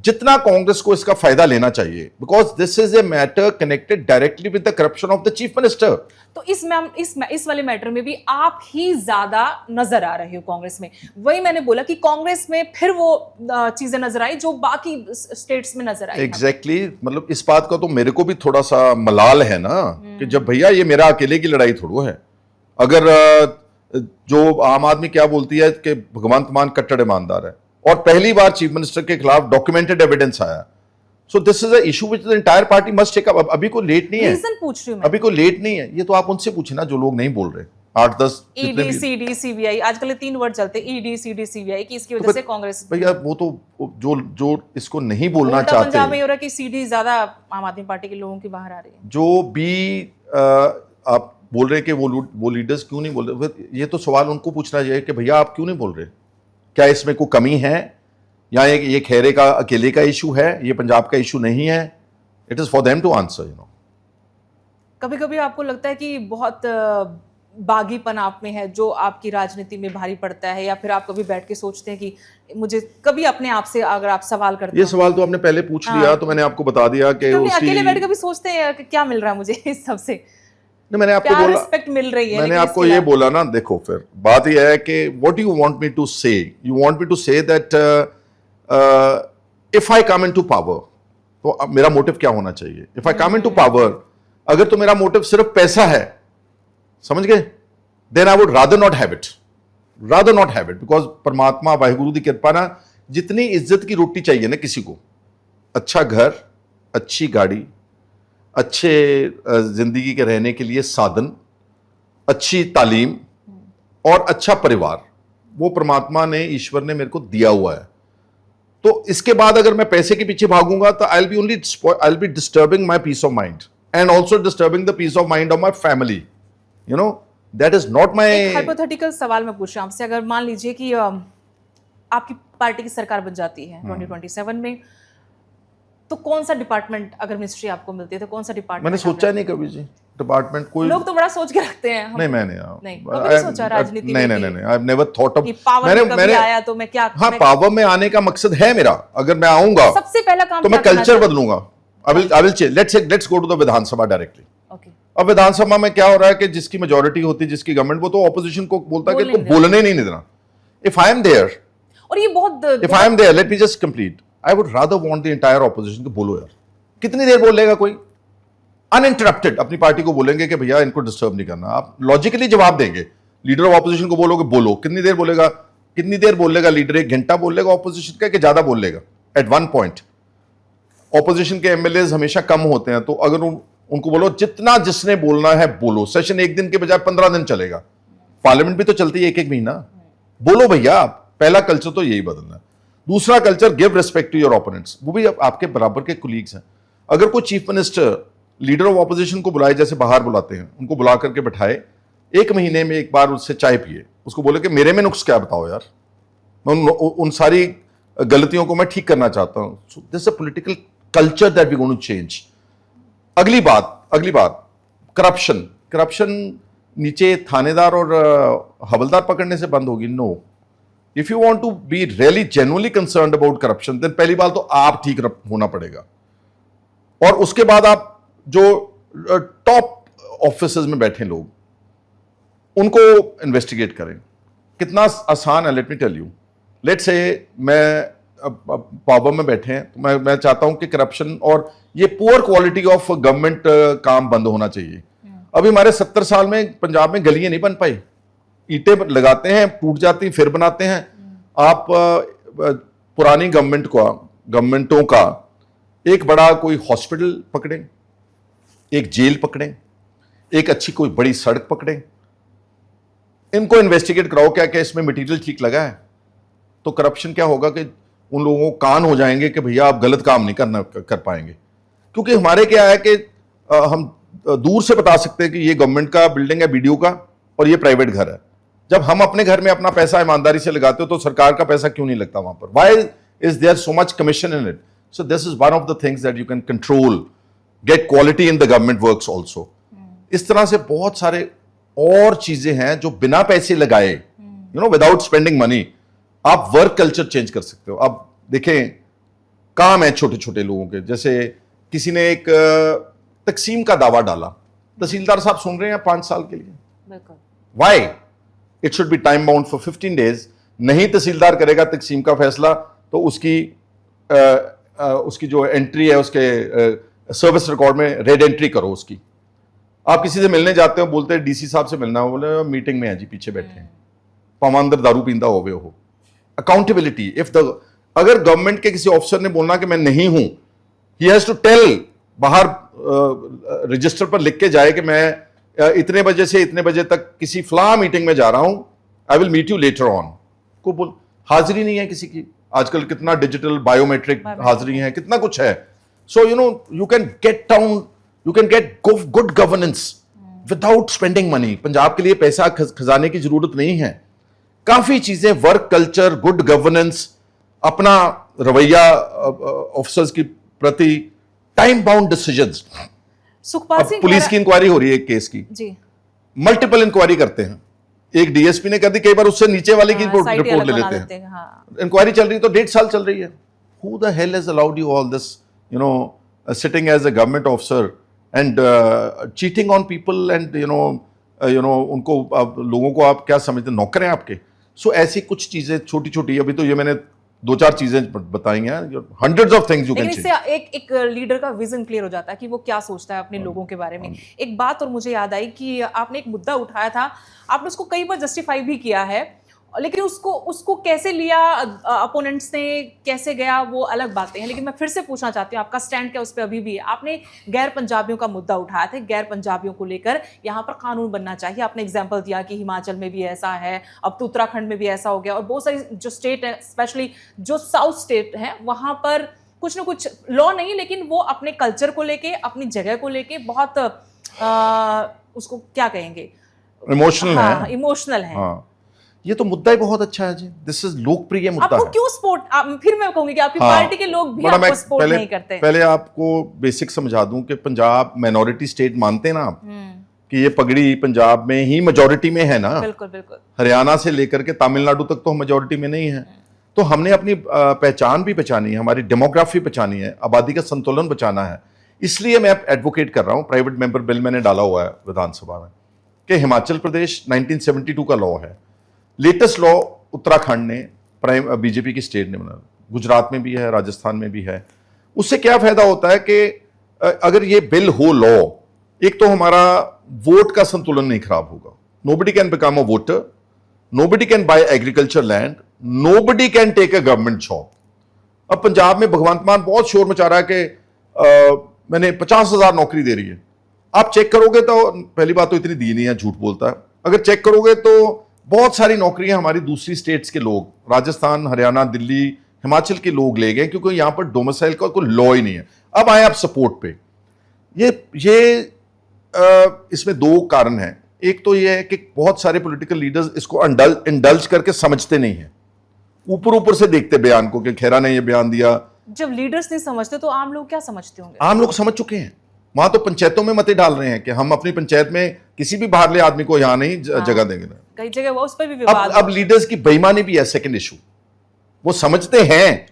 जितना कांग्रेस को इसका फायदा लेना चाहिए, because this is a matter connected directly with the corruption of the chief minister. तो इस वाले मैटर में भी आप ही ज्यादा नजर आ रहे हो कांग्रेस में। वही मैंने बोला कि कांग्रेस में फिर वो चीजें नजर आई जो बाकी स्टेट्स में नजर आई। एग्जैक्टली मतलब इस बात का तो मेरे को भी थोड़ा सा मलाल है ना कि जब भैया ये मेरा अकेले की लड़ाई थोड़ा है। अगर जो आम आदमी क्या बोलती है कि भगवंत मान कट्टर ईमानदार है और पहली बार चीफ मिनिस्टर के खिलाफ डॉक्यूमेंटेड एविडेंस आया, so this is a issue which the entire party must take up. अभी कोई लेट नहीं है, रीजन पूछ रही हूं मैं, अभी कोई लेट नहीं है। ये तो आप उनसे पूछे ना जो लोग नहीं बोल रहे। 8-10 ED CD CBI आजकल 3 वर्ड चलते, ED CD CBI की इसकी वजह से कांग्रेस। भैया वो तो जो इसको नहीं बोलना चाहते, पंजाब में हो रहा है कि CD ज्यादा आम आदमी पार्टी के लोगों की बाहर आ रही है। जो भी आप बोल रहे कि वो लीडर्स क्यों नहीं बोल रहे, ये तो सवाल उनको पूछना चाहिए कि भैया आप क्यों नहीं बोल रहे? क्या इसमें कोई कमी है या ये खैरे का अकेले का इशू है, ये पंजाब का इशू नहीं है? It is for them to answer, you know. कभी कभी आपको लगता है कि बहुत बागीपन आप में है जो आपकी राजनीति में भारी पड़ता है, या फिर आप कभी बैठ के सोचते हैं कि मुझे कभी अपने आप से अगर आप सवाल करते ये सवाल तो आपने पहले पूछ लिया, तो मैंने आपको बता दिया कि अकेले बैठ के भी सोचते हैं कि क्या मिल रहा है मुझे इस सबसे? नहीं, मैंने आपको बोला, रिस्पेक्ट मिल रही है, मैंने आपको ये बोला ना। देखो फिर बात ये है कि what you want me to say, you want me to say that if I come into power, तो अब मेरा मोटिव क्या होना चाहिए? If I come into power, अगर तो मेरा मोटिव सिर्फ पैसा है, समझ गए, then I would rather not have it, because परमात्मा वाहिगुरु की कृपा ना, जितनी इज्जत की रोटी चाहिए ना किसी को, अच्छा घर, अच्छी गाड़ी, अच्छे जिंदगी के रहने के लिए साधन, अच्छी तालीम और अच्छा परिवार, वो परमात्मा ने, ईश्वर ने मेरे को दिया हुआ है। तो इसके बाद अगर मैं पैसे के पीछे भागूंगा तो I will be disturbing my peace of mind and also disturbing the peace of mind of my family, you know, that is not my. Hypothetical सवाल मैं पूछ रहा हूं आपसे, अगर मान लीजिए कि आपकी पार्टी की सरकार बन जाती है 2027 में, तो कौन सा डिपार्टमेंट अगर मिनिस्ट्री आपको मिलती है तो कौन सा डिपार्टमेंट? मैंने सोचा नहीं कभी जी डिपार्टमेंट कोई। लोग तो बड़ा सोच के रखते हैं। नहीं मैंने नहीं कभी नहीं सोचा राजनीति में? नहीं I have never thought of मैंने आया तो मैं क्या, हाँ पावर में आने का मकसद है मेरा। अगर मैं आऊंगा सबसे पहला काम तो मैं कल्चर बदलूंगा। I will change. Let's go to the Vidhan Sabha directly. Okay, अब विधानसभा में क्या हो रहा है कि जिसकी मेजोरिटी होती है जिसकी गवर्नमेंट, वो तो ऑपोजिशन को बोलता है कि इसको बोलने नहीं देना। इफ आई एम देयर, और ये बहुत if I am there, let me just complete, I would rather want the entire opposition कि बोलो यार। कितनी देर बोलेगा कोई? अनइंटरप्टेड अपनी पार्टी को बोलेंगे कि भैया इनको डिस्टर्ब नहीं करना। आप लॉजिकली जवाब देंगे। लीडर ऑफ ऑपोजिशन को बोलोगे बोलो, कितनी देर बोलेगा? कितनी देर बोलेगा लीडर? 1 घंटा बोलेगा ऑपोजिशन का कि ज्यादा बोलेगा? एट वन पॉइंट ऑपोजिशन के एमएलए हमेशा कम होते हैं, तो अगर उनको बोलो जितना जिसने बोलना है बोलो, सेशन 1 दिन के बजाय 15 दिन चलेगा। पार्लियामेंट भी तो चलती है 1-1 महीना। बोलो भैया। आप पहला कल्चर तो यही बदलना है। दूसरा culture, give respect to your opponents. वो भी आपके बराबर के कुलीग्स हैं। अगर कोई chief minister leader of opposition को बुलाए, जैसे बाहर बुलाते हैं, उनको बुला करके बैठाए, 1 महीने में एक बार उससे चाय पिए, उसको बोले कि मेरे में नुक्स क्या बताओ यार, मैं उन सारी गलतियों को मैं ठीक करना चाहता हूं। So this is a political culture that we going to change. अगली बात करप्शन नीचे थानेदार और हवलदार पकड़ने से बंद होगी? No. If you want to be really genuinely concerned about corruption, then पहली बात तो आप ठीक होना पड़ेगा। और उसके बाद आप जो टॉप ऑफिसर्स में बैठे लोग, उनको इन्वेस्टिगेट करें। कितना आसान है, let me tell you. Let say मैं पावर में बैठे हैं, तो मैं चाहता हूं कि करप्शन और ये पुअर क्वालिटी ऑफ गवर्नमेंट काम बंद होना चाहिए। अभी हमारे 70 साल में पंजाब में गलियां नहीं बन पाई। ईंटें लगाते हैं, टूट जाती, फिर बनाते हैं। आप पुरानी गवर्नमेंटों का एक बड़ा कोई हॉस्पिटल पकड़ें, एक जेल पकड़ें, एक अच्छी कोई बड़ी सड़क पकड़ें, इनको इन्वेस्टिगेट कराओ क्या क्या इसमें मटेरियल ठीक लगा है। तो करप्शन क्या होगा कि उन लोगों को कान हो जाएंगे कि भैया आप गलत काम नहीं कर पाएंगे। क्योंकि हमारे क्या है कि हम दूर से बता सकते हैं कि ये गवर्नमेंट का बिल्डिंग है बीडीओ का और ये प्राइवेट घर है। जब हम अपने घर में अपना पैसा ईमानदारी से लगाते हो तो सरकार का पैसा क्यों नहीं लगता वहां पर? Why is there so much commission in it? So this is one of the things that you can control, get quality in the government works also. इस तरह से बहुत सारे और चीजें हैं जो बिना पैसे लगाए, विदाउट स्पेंडिंग मनी, आप वर्क कल्चर चेंज कर सकते हो। अब देखें, काम है छोटे छोटे लोगों के। जैसे किसी ने एक तकसीम का दावा डाला, तहसीलदार साहब सुन रहे हैं 5 साल के लिए। Why? It should be time bound for 15 days। नहीं तहसीलदार करेगा तकसीम का फैसला तो उसकी जो एंट्री है उसके सर्विस रिकॉर्ड में रेड एंट्री करो उसकी। आप किसी से मिलने जाते हो, बोलते हैं डीसी साहब से मिलना है, बोले मीटिंग में है जी, पीछे बैठे हैं, पावा अंदर दारू पींदा हो। अकाउंटेबिलिटी। अगर गवर्नमेंट के किसी ऑफिसर ने बोलना कि मैं नहीं हूं, ही हैज टू टेल, बाहर रजिस्टर पर लिख के जाए कि मैं इतने बजे से इतने बजे तक किसी फला मीटिंग में जा रहा हूं, I will meet you later on. को बोल, हाजिरी नहीं है किसी की। आजकल कितना डिजिटल बायोमेट्रिक हाजिरी है, कितना कुछ है। So you can get good governance without spending money. Punjab के लिए पैसा खजाने की जरूरत नहीं है। काफी चीजें, वर्क कल्चर, गुड गवर्नेंस, अपना रवैया ऑफिसर्स की प्रति, time bound decisions. Sukhpal Singh, police की इंक्वायरी हो रही है एक केस की जी, मल्टीपल इंक्वायरी करते हैं। एक डीएसपी ने कर दी, कई बार उससे नीचे वाले की रिपोर्ट ले लेते हैं। इंक्वायरी चल रही है तो 1.5 साल चल रही है। Who the hell has allowed you all this, sitting as a government officer and cheating on people and उनको लोगों को आप क्या समझते हैं, नौकर हैं आपके? सो ऐसी कुछ चीजें छोटी छोटी, अभी तो ये मैंने 2-4 चीजें बताई हैं, hundreds of things you can change. एक लीडर का विजन क्लियर हो जाता है कि वो क्या सोचता है अपने लोगों के बारे में। एक बात और मुझे याद आई कि आपने एक मुद्दा उठाया था, आपने उसको कई बार जस्टिफाई भी किया है, लेकिन उसको कैसे लिया अपोनेंट्स ने, कैसे गया, वो अलग बातें हैं। लेकिन मैं फिर से पूछना चाहती हूँ, आपका स्टैंड क्या उस पर अभी भी है? आपने गैर पंजाबियों का मुद्दा उठाया था, गैर पंजाबियों को लेकर यहाँ पर कानून बनना चाहिए। आपने एग्जाम्पल दिया कि हिमाचल में भी ऐसा है, अब तो उत्तराखंड में भी ऐसा हो गया, और बहुत सारी जो स्टेट है, स्पेशली जो साउथ स्टेट है, वहाँ पर कुछ ना कुछ लॉ नहीं, लेकिन वो अपने कल्चर को लेके, अपनी जगह को लेके बहुत उसको क्या कहेंगे, इमोशनल है। इमोशनल है। ये तो मुद्दा ही बहुत अच्छा है जी, दिस इज लोकप्रिय मुद्दा आपको है। क्यों सपोर्ट, फिर मैं कहूंगी कि आपकी हाँ, पार्टी के लोग भी बड़ा मैं आपको सपोर्ट नहीं करते। पहले आपको बेसिक समझा दूं कि पंजाब माइनॉरिटी स्टेट मानते हैं ना आप, कि ये पगड़ी पंजाब में ही मेजॉरिटी में है ना। बिल्कुल बिल्कुल। हरियाणा से लेकर के तमिलनाडु तक तो मेजॉरिटी में नहीं है। तो हमने अपनी पहचान भी बचानी है, हमारी डेमोग्राफी बचानी है, आबादी का संतुलन बचाना है। इसलिए मैं एडवोकेट कर रहा हूं, प्राइवेट मेंबर बिल मैंने डाला हुआ है विधानसभा में, कि हिमाचल प्रदेश 1972 का लॉ है, लेटेस्ट लॉ उत्तराखंड ने बीजेपी की स्टेट ने बना, गुजरात में भी है, राजस्थान में भी है। उससे क्या फायदा होता है कि अगर ये बिल हो लॉ, एक तो हमारा वोट का संतुलन नहीं खराब होगा, nobody can become a voter, nobody can buy agriculture land, nobody can take a government job. अब पंजाब में भगवंत मान बहुत शोर मचा रहा है कि मैंने 50,000 नौकरी दे रही है। आप चेक करोगे तो पहली बात तो इतनी दी नहीं है, झूठ बोलता है। अगर चेक करोगे तो बहुत सारी नौकरियां हमारी दूसरी स्टेट्स के लोग, राजस्थान, हरियाणा, दिल्ली, हिमाचल के लोग ले गए, क्योंकि यहां पर डोमिसाइल का कोई लॉ ही नहीं है। अब आए आप सपोर्ट पे, ये इसमें दो कारण हैं। एक तो ये है कि बहुत सारे पॉलिटिकल लीडर्स इसको इंडल्ज करके समझते नहीं है, ऊपर ऊपर से देखते बयान को कि खेरा ने ये बयान दिया। जब लीडर्स नहीं समझते तो आम लोग क्या समझते होंगे? आम लोग समझ चुके हैं, वहां तो पंचायतों में मते डाल रहे हैं कि हम अपनी पंचायत में किसी भी बाहरले आदमी को यहां नहीं जगह देंगे। कई जगह वो उस पर भी विवाद। अब लीडर्स की बेईमानी भी है सेकंड इशू। वो समझते हैं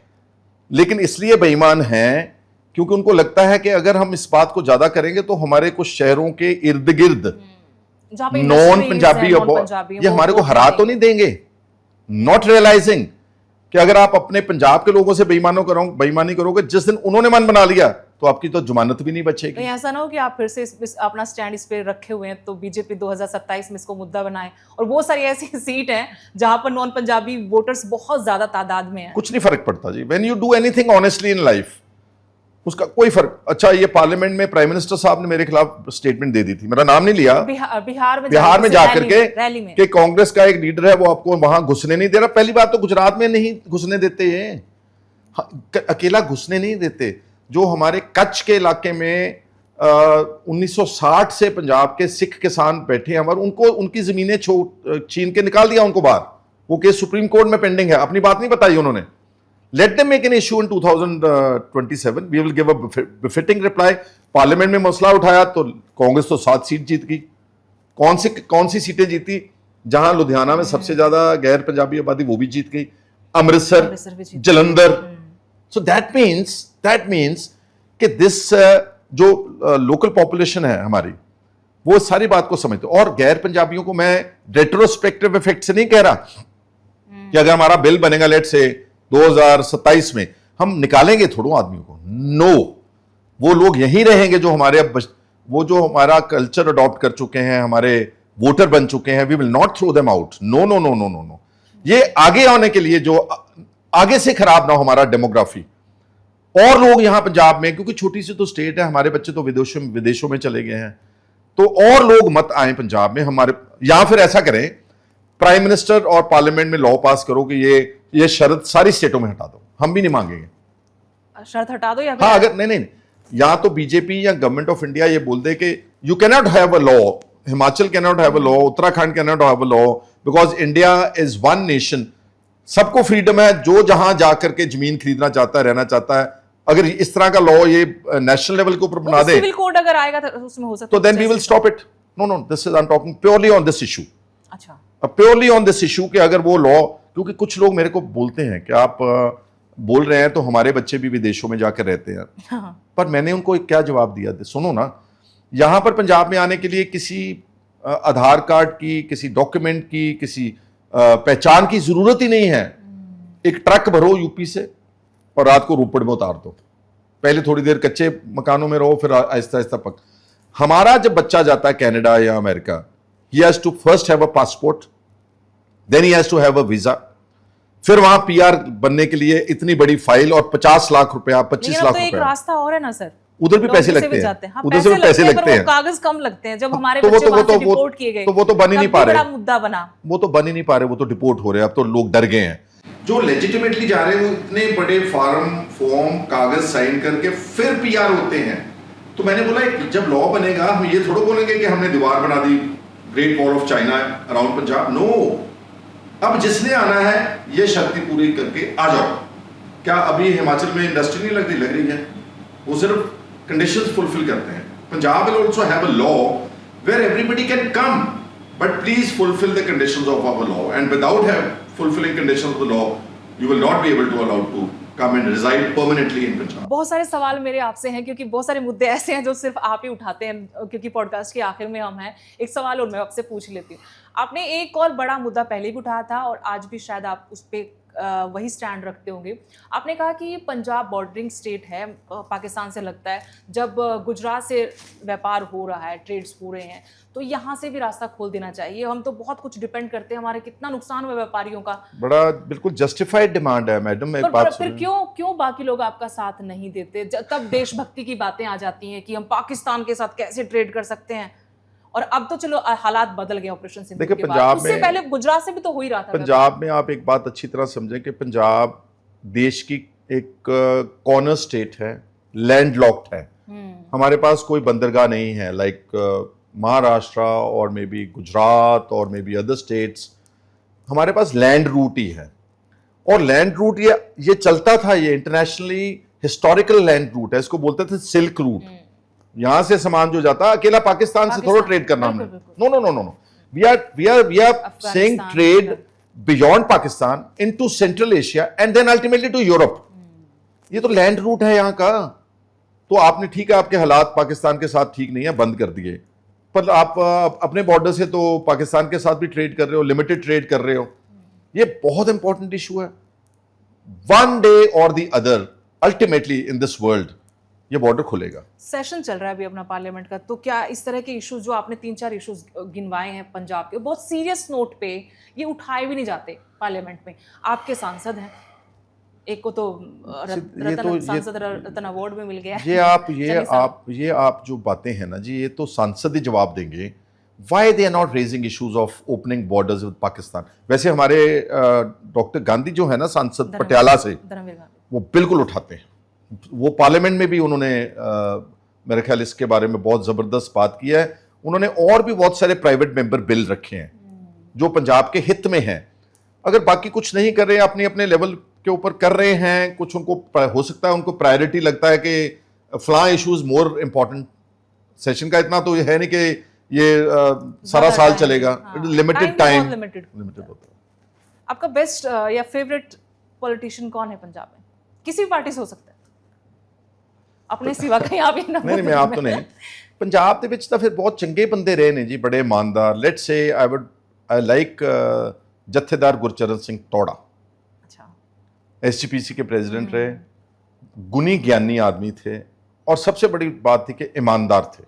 लेकिन इसलिए बेईमान हैं क्योंकि उनको लगता है कि अगर हम इस बात को ज्यादा करेंगे तो हमारे कुछ शहरों के इर्द गिर्द नॉन पंजाबी ये हमारे को हरा तो नहीं देंगे, नॉट रियलाइजिंग कि अगर आप अपने पंजाब के लोगों से बेईमानी करोगे, जिस दिन उन्होंने मन बना लिया तो आपकी तो जमानत भी नहीं बचेगी। तो ऐसा ना हो कि आप फिर से अपना स्टैंड इस पे रखे हुए हैं तो बीजेपी 2027 में इसको मुद्दा बनाए, और बहुत सारी ऐसी सीट हैं जहां पर नॉन पंजाबी वोटर्स बहुत ज्यादा तादाद में हैं। कुछ नहीं फर्क पड़ता जी, when you do anything honestly in life उसका कोई फर्क। अच्छा, ये पार्लियामेंट में प्राइम मिनिस्टर साहब ने मेरे खिलाफ स्टेटमेंट दे दी थी, मेरा नाम नहीं लिया, बिहार में जाकर के कि कांग्रेस का एक लीडर है वो आपको वहां घुसने नहीं दे रहा। पहली बात तो गुजरात में नहीं घुसने देते हैं, अकेला घुसने नहीं देते। जो हमारे कच्छ के इलाके में 1960 से पंजाब के सिख किसान बैठे हैं, उनको उनकी जमीनें छीन के निकाल दिया उनको बाहर। वो केस सुप्रीम कोर्ट में पेंडिंग है, अपनी बात नहीं बताई उन्होंने। Let them make an issue in 2027. We will give a befitting reply. Parliament में मसला उठाया तो कांग्रेस तो 7 सीट जीत गई। कौन सी सीटें जीती? जहां लुधियाना में सबसे ज्यादा गैर पंजाबी आबादी, वो भी जीत गई, Amritsar, Jalandhar. So that means कि दिस जो लोकल पॉपुलेशन है हमारी, वो सारी बात को समझते। और गैर पंजाबियों को मैं रेट्रोस्पेक्टिव इफेक्ट से नहीं कह रहा कि अगर हमारा बिल बनेगा लेट से 2027 में, हम निकालेंगे थोड़ों आदमियों को। नो, वो लोग यहीं रहेंगे जो हमारा कल्चर अडॉप्ट कर चुके हैं, हमारे वोटर बन चुके हैं। We will not throw them out. No no no no no no. ये आगे आने के लिए जो आगे से खराब ना हो हमारा डेमोग्राफी, और लोग यहां पंजाब में, क्योंकि छोटी सी तो स्टेट है, हमारे बच्चे तो विदेशों में चले गए हैं, तो और लोग मत आए पंजाब में हमारे। या फिर ऐसा करें, प्राइम मिनिस्टर और पार्लियामेंट में लॉ पास करो कि ये शर्त सारी स्टेटों में हटा दो, हम भी नहीं मांगेंगे। शर्त हटा दो या हाँ, अगर नहीं, या तो बीजेपी या गवर्नमेंट ऑफ इंडिया ये बोल दे कि you can not have a law, Himachal can not have a law, Uttarakhand can not have a law, because India is one nation. सबको फ्रीडम है, जो जहां जाकर के जमीन खरीदना चाहता है, रहना चाहता है। अगर इस तरह का लॉ ये नेशनल लेवल के ऊपर बना दे, सिविल कोड अगर आएगा तो उसमें हो सकता है, तो then we will stop it. No, this is I am talking purely on this issue. अच्छा, प्योरली ऑन दिस इशू कि अगर वो लॉ, क्योंकि कुछ लोग मेरे को बोलते हैं कि आप बोल रहे हैं तो हमारे बच्चे भी विदेशों में जाकर रहते हैं। हाँ। पर मैंने उनको एक क्या जवाब दिया, सुनो ना, यहां पर पंजाब में आने के लिए किसी आधार कार्ड की, किसी डॉक्यूमेंट की, किसी पहचान की जरूरत ही नहीं है। एक ट्रक भरो यूपी से और रात को रोपड़ में उतार दो। पहले थोड़ी देर कच्चे मकानों में रहो, फिर आहिस्ता आहिस्ता पक। हमारा जब बच्चा जाता है कनाडा या America, he has to first have a passport, then he has to have a visa, फिर वहां पीआर बनने के लिए इतनी बड़ी फाइल और 50 लाख रुपया, 25 लाख रुपया। एक रास्ता और है ना सर, उधर भी पैसे लगते हैं। हाँ, उधर से भी पैसे लगते हैं, कागज कम लगते हैं। जब हमारे बच्चे वहां से डिपोर्ट किए गए तो वो तो बन ही नहीं पा रहे, बड़ा मुद्दा बना। वो तो बन ही नहीं पा रहे, वो तो डिपोर्ट हो रहे हैं। अब तो लोग डर गए हैं, जो लेजिटिमेटली जा रहे हैं, वो इतने बड़े फॉर्म कागज साइन करके फिर पीआर होते हैं। तो मैंने बोला जब लॉ बनेगा हम ये थोड़ा बोलेंगे कि हमने दीवार बना दी, great wall of China around Punjab. No, अब जिसने आना है ये शर्तें पूरी करके आ जाओ। क्या अभी हिमाचल में इंडस्ट्री नहीं लगती? लग रही है। वो सिर्फ कंडीशंस फुलफिल करते हैं। Punjab will also have a law where everybody can come, but please fulfill the conditions of our law, and without fulfilling conditions of the law, you will not be able to allow to come and reside permanently in Punjab. बहुत सारे सवाल मेरे आपसे हैं, क्योंकि बहुत सारे मुद्दे ऐसे हैं जो सिर्फ आप ही उठाते हैं, क्योंकि पॉडकास्ट के आखिर में हम हैं। एक सवाल और मैं आपसे पूछ लेती हूँ। आपने एक और बड़ा मुद्दा पहले भी उठाया था और आज भी शायद आप उस पर वही स्टैंड रखते होंगे। आपने कहा कि पंजाब बॉर्डरिंग स्टेट है, पाकिस्तान से लगता है। जब गुजरात से व्यापार हो रहा है, ट्रेड्स हो रहे हैं, तो यहाँ से भी रास्ता खोल देना चाहिए। हम तो बहुत कुछ डिपेंड करते हैं, हमारे कितना नुकसान हुआ व्यापारियों का। बड़ा बिल्कुल जस्टिफाइड डिमांड है मैडम। एक बात फिर क्यों बाकी लोग आपका साथ नहीं देते? तब देशभक्ति की बातें आ जाती हैं कि हम पाकिस्तान के साथ कैसे ट्रेड कर सकते हैं। और अब तो चलो हालात बदल गए ऑपरेशन सिंधु के बाद। उससे पहले गुजरात से भी तो हो ही रहा था। पंजाब में आप एक बात अच्छी तरह समझें कि पंजाब देश की एक कॉर्नर स्टेट है, लैंडलॉक्ड है। हमारे पास कोई बंदरगाह नहीं है लाइक महाराष्ट्र और मे बी गुजरात और मे बी अदर स्टेट्स। हमारे पास लैंड रूट ही है, और लैंड रूट ये चलता था, ये इंटरनेशनली हिस्टोरिकल लैंड रूट है। इसको बोलते थे सिल्क रूट। यहां से सामान जो जाता, अकेला पाकिस्तान से थोड़ा ट्रेड करना हमने। No no no no no, we are saying trade beyond Pakistan into Central Asia and then ultimately to Europe. ये तो लैंड रूट है यहाँ का। तो आपने, ठीक है, आपके हालात पाकिस्तान के साथ ठीक नहीं है, बंद कर दिए, पर आप अपने बॉर्डर से तो पाकिस्तान के साथ भी ट्रेड कर रहे हो, लिमिटेड ट्रेड कर रहे हो। ये बहुत इंपॉर्टेंट इशू है। वन डे और the other ultimately in this world ये बॉर्डर खुलेगा। सेशन चल रहा है अभी अपना पार्लियामेंट का, तो क्या इस तरह के इश्यूज जो आपने 3-4 इश्यूज गिनवाए हैं पंजाब के, बहुत सीरियस नोट पे ये उठाए भी नहीं जाते पार्लियामेंट में? आपके सांसद हैं, एक को तो सांसद रत्न अवार्ड में मिल गया है। ये आप जो बातें हैं ना जी, ये तो सांसद ही जवाब देंगे। Why they are not raising issues of opening borders with Pakistan? वैसे हमारे डॉक्टर गांधी जो है ना सांसद पटियाला से, वो बिल्कुल उठाते हैं। वो पार्लियामेंट में भी उन्होंने मेरे ख्याल इसके बारे में बहुत ज़बरदस्त बात की है। उन्होंने और भी बहुत सारे प्राइवेट मेंबर बिल रखे हैं जो पंजाब के हित में हैं। अगर बाकी कुछ नहीं कर रहे हैं, अपने अपने लेवल के ऊपर कर रहे हैं, कुछ उनको हो सकता है उनको प्रायोरिटी लगता है कि फलां इशूज मोर इम्पोर्टेंट। सेशन का इतना तो है नहीं कि ये सारा साल चलेगा, लिमिटेड टाइम लिमिटेड होता है। आपका बेस्ट या फेवरेट पॉलिटिशियन कौन है पंजाब में? किसी भी पार्टी से हो सकता है, अपने सिवा कहीं आप ही ना। नहीं, मैं आप तो नहीं। पंजाब ਦੇ ਵਿੱਚ ਤਾਂ ਫਿਰ ਬਹੁਤ ਚੰਗੇ ਬੰਦੇ ਰਹੇ ਨੇ ਜੀ, ਬੜੇ ਇਮਾਨਦਾਰ। Let's say I like Jathedar Gurcharan Singh Tohra. अच्छा। एसजीपीसी के प्रेसिडेंट रहे, गुनी ज्ञानी आदमी थे, और सबसे बड़ी बात थी कि ईमानदार थे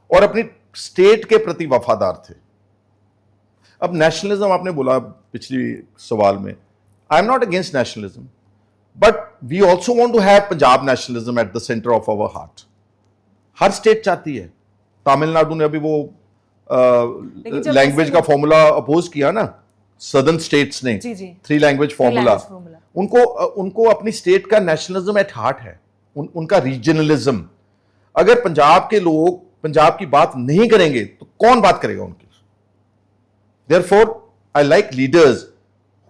और अपनी स्टेट के प्रति वफादार थे। अब नेशनलिज्म आपने बोला पिछली सवाल में, I am not against nationalism, but we also want to have Punjab nationalism at the centre of our heart. हर स्टेट चाहती है। तमिलनाडु ने अभी वो लैंग्वेज का फॉर्मूला अपोज किया ना, सदर्न स्टेट्स ने, 3 लैंग्वेज फॉर्मूला। उनको अपनी स्टेट का नेशनलिज्म एट हार्ट है, उनका रीजनलिज्म। अगर पंजाब के लोग पंजाब की बात नहीं करेंगे तो कौन बात करेगा उनकी? Therefore, I like leaders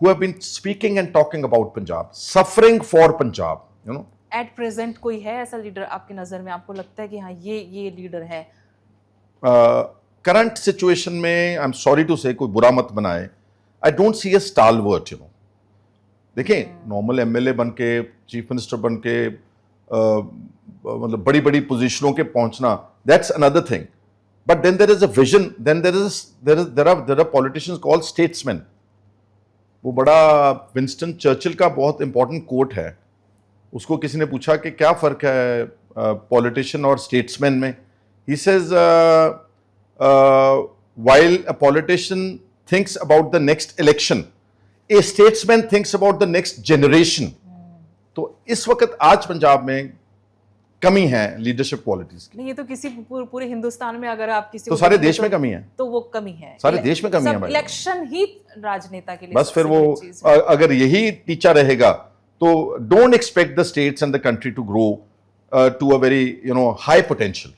who have been speaking and talking about Punjab, suffering for Punjab, you know. At present कोई है ऐसा लीडर आपकी नजर में, आपको लगता है कि हाँ ये लीडर है? करंट सिचुएशन में, आई एम सॉरी टू से, कोई बुरा मत बनाए, I don't see a stalwart, you know. देखिए, नॉर्मल एमएलए बन के, चीफ मिनिस्टर बन के, मतलब बड़ी बड़ी पोजीशनों के पहुंचना, that's another thing. But then there is a vision, then there are politicians called statesman. वो बड़ा विंस्टन चर्चिल का बहुत इंपॉर्टेंट कोट है। उसको किसी ने पूछा कि क्या फ़र्क है पॉलिटिशियन और स्टेट्समैन में। He says while a politician thinks about the next election, A statesman thinks about the next generation. तो इस वक्त आज पंजाब में कमी है लीडरशिप क्वालिटीज की। ये तो किसी पूरे हिंदुस्तान में अगर आप किसी तो सारे देश में कमी है, तो वो कमी है, सारे देश में कमी है। इलेक्शन ही राजनेता के लिए बस फिर वो अगर यही टीचा रहेगा तो don't expect the states and the country to grow to a very high potential.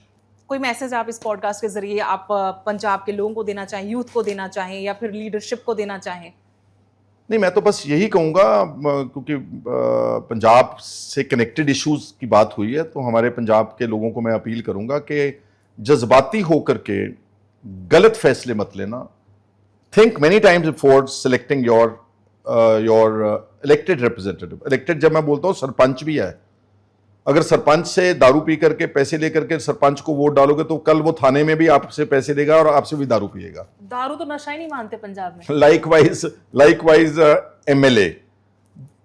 कोई मैसेज आप इस पॉडकास्ट के जरिए आप पंजाब के लोगों को देना चाहें, यूथ को देना चाहें, या फिर लीडरशिप को देना चाहें? नहीं, मैं तो बस यही कहूंगा क्योंकि पंजाब से कनेक्टेड इश्यूज की बात हुई है, तो हमारे पंजाब के लोगों को मैं अपील करूंगा कि जज्बाती होकर के गलत फैसले मत लेना। Think many times before selecting your elected representative. Elected जब मैं बोलता हूँ सरपंच भी है, अगर सरपंच से दारू पी करके पैसे लेकर के सरपंच को वोट डालोगे तो कल वो थाने में भी आपसे पैसे देगा और आपसे भी दारू पिएगा। दारू तो नशा ही नहीं मानते पंजाब में। Likewise MLA.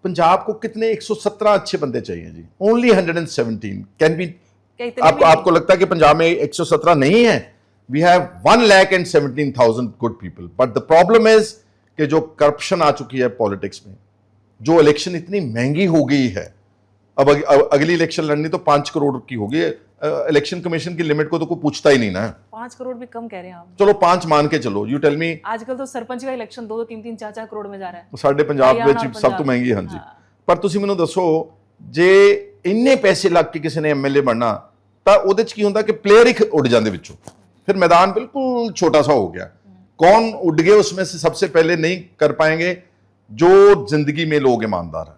पंजाब को कितने 117 अच्छे बंदे चाहिए जी, ओनली 117 कैन बी। आपको लगता है कि पंजाब में 117 नहीं है? We have 1,17,000 good people, but the problem is कि जो करप्शन आ चुकी है पॉलिटिक्स में, जो इलेक्शन इतनी महंगी हो गई है, अब अगली इलेक्शन लड़नी तो 5 करोड़ की होगी। इलेक्शन कमीशन की लिमिट को तो कोई पूछता ही नहीं ना। 5 करोड़ भी कम कह रहे हैं आप। चलो 5 मान के चलो, यू टेल मी। आजकल तो सरपंच का इलेक्शन 2-2 3-3 4-4 करोड़ में जा रहा है। ਸਾਡੇ ਪੰਜਾਬ ਵਿੱਚ ਸਭ ਤੋਂ ਮਹਿੰਗੀ। ਹਾਂਜੀ, ਪਰ ਤੁਸੀਂ ਮੈਨੂੰ ਦੱਸੋ ਜੇ ਇੰਨੇ ਪੈਸੇ ਲੱਗ ਕੇ ਕਿਸੇ ਨੇ ਐਮਐਲਏ ਬਣਨਾ ਤਾਂ ਉਹਦੇ ਚ ਕੀ ਹੁੰਦਾ ਕਿ ਪਲੇਅਰ ਹੀ ਉੱਡ ਜਾਂਦੇ ਵਿੱਚੋਂ, फिर मैदान बिल्कुल छोटा सा हो गया। कौन उड़ गए उसमें से सबसे पहले नहीं कर पाएंगे जो जिंदगी में लोग ईमानदार हैं।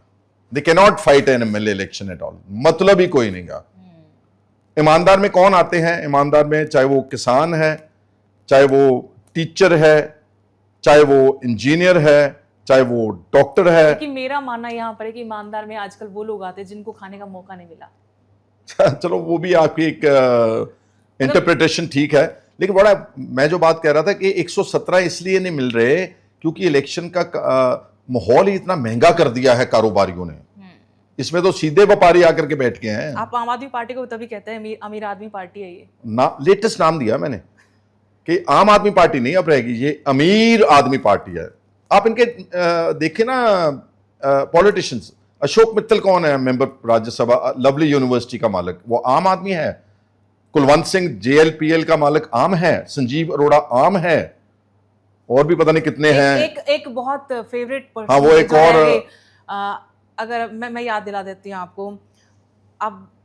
They can not fight N MLA election at all, मतलब ही कोई नहीं गा। ईमानदार में कौन आते हैं? ईमानदार में चाहे वो किसान है, चाहे वो टीचर है, चाहे वो इंजीनियर है, चाहे वो डॉक्टर है। लेकिन मेरा मानना यहाँ पर है कि ईमानदार में आजकल वो लोग आते हैं जिनको खाने का मौका नहीं मिला। चलो वो भी आपकी एक इंटरप्रिटेशन ठीक है, लेकिन बड़ा मैं जो बात कह रहा था कि 117 इसलिए नहीं मिल रहे क्योंकि इलेक्शन का माहौल ही इतना महंगा कर दिया है कारोबारियों ने। इसमें तो सीधे व्यापारी आकर के बैठ गए हैं। आप आम आदमी पार्टी को तभी कहते हैं अमीर आदमी पार्टी है ये ना, लेटेस्ट नाम दिया मैंने कि आम आदमी पार्टी नहीं अब रहेगी, ये अमीर आदमी पार्टी है। आप इनके देखे ना पॉलिटिशियंस, अशोक मित्तल कौन है? मेंबर राज्यसभा, लवली यूनिवर्सिटी का मालिक, वो आम आदमी है। कुलवंत सिंह जेएलपीएल का मालिक आम है। संजीव अरोड़ा आम है। और भी पता नहीं कितने हैं। एक बहुत फेवरेट पर्सन। हाँ, वो एक और अगर मैं याद दिला देती हूँ आपको।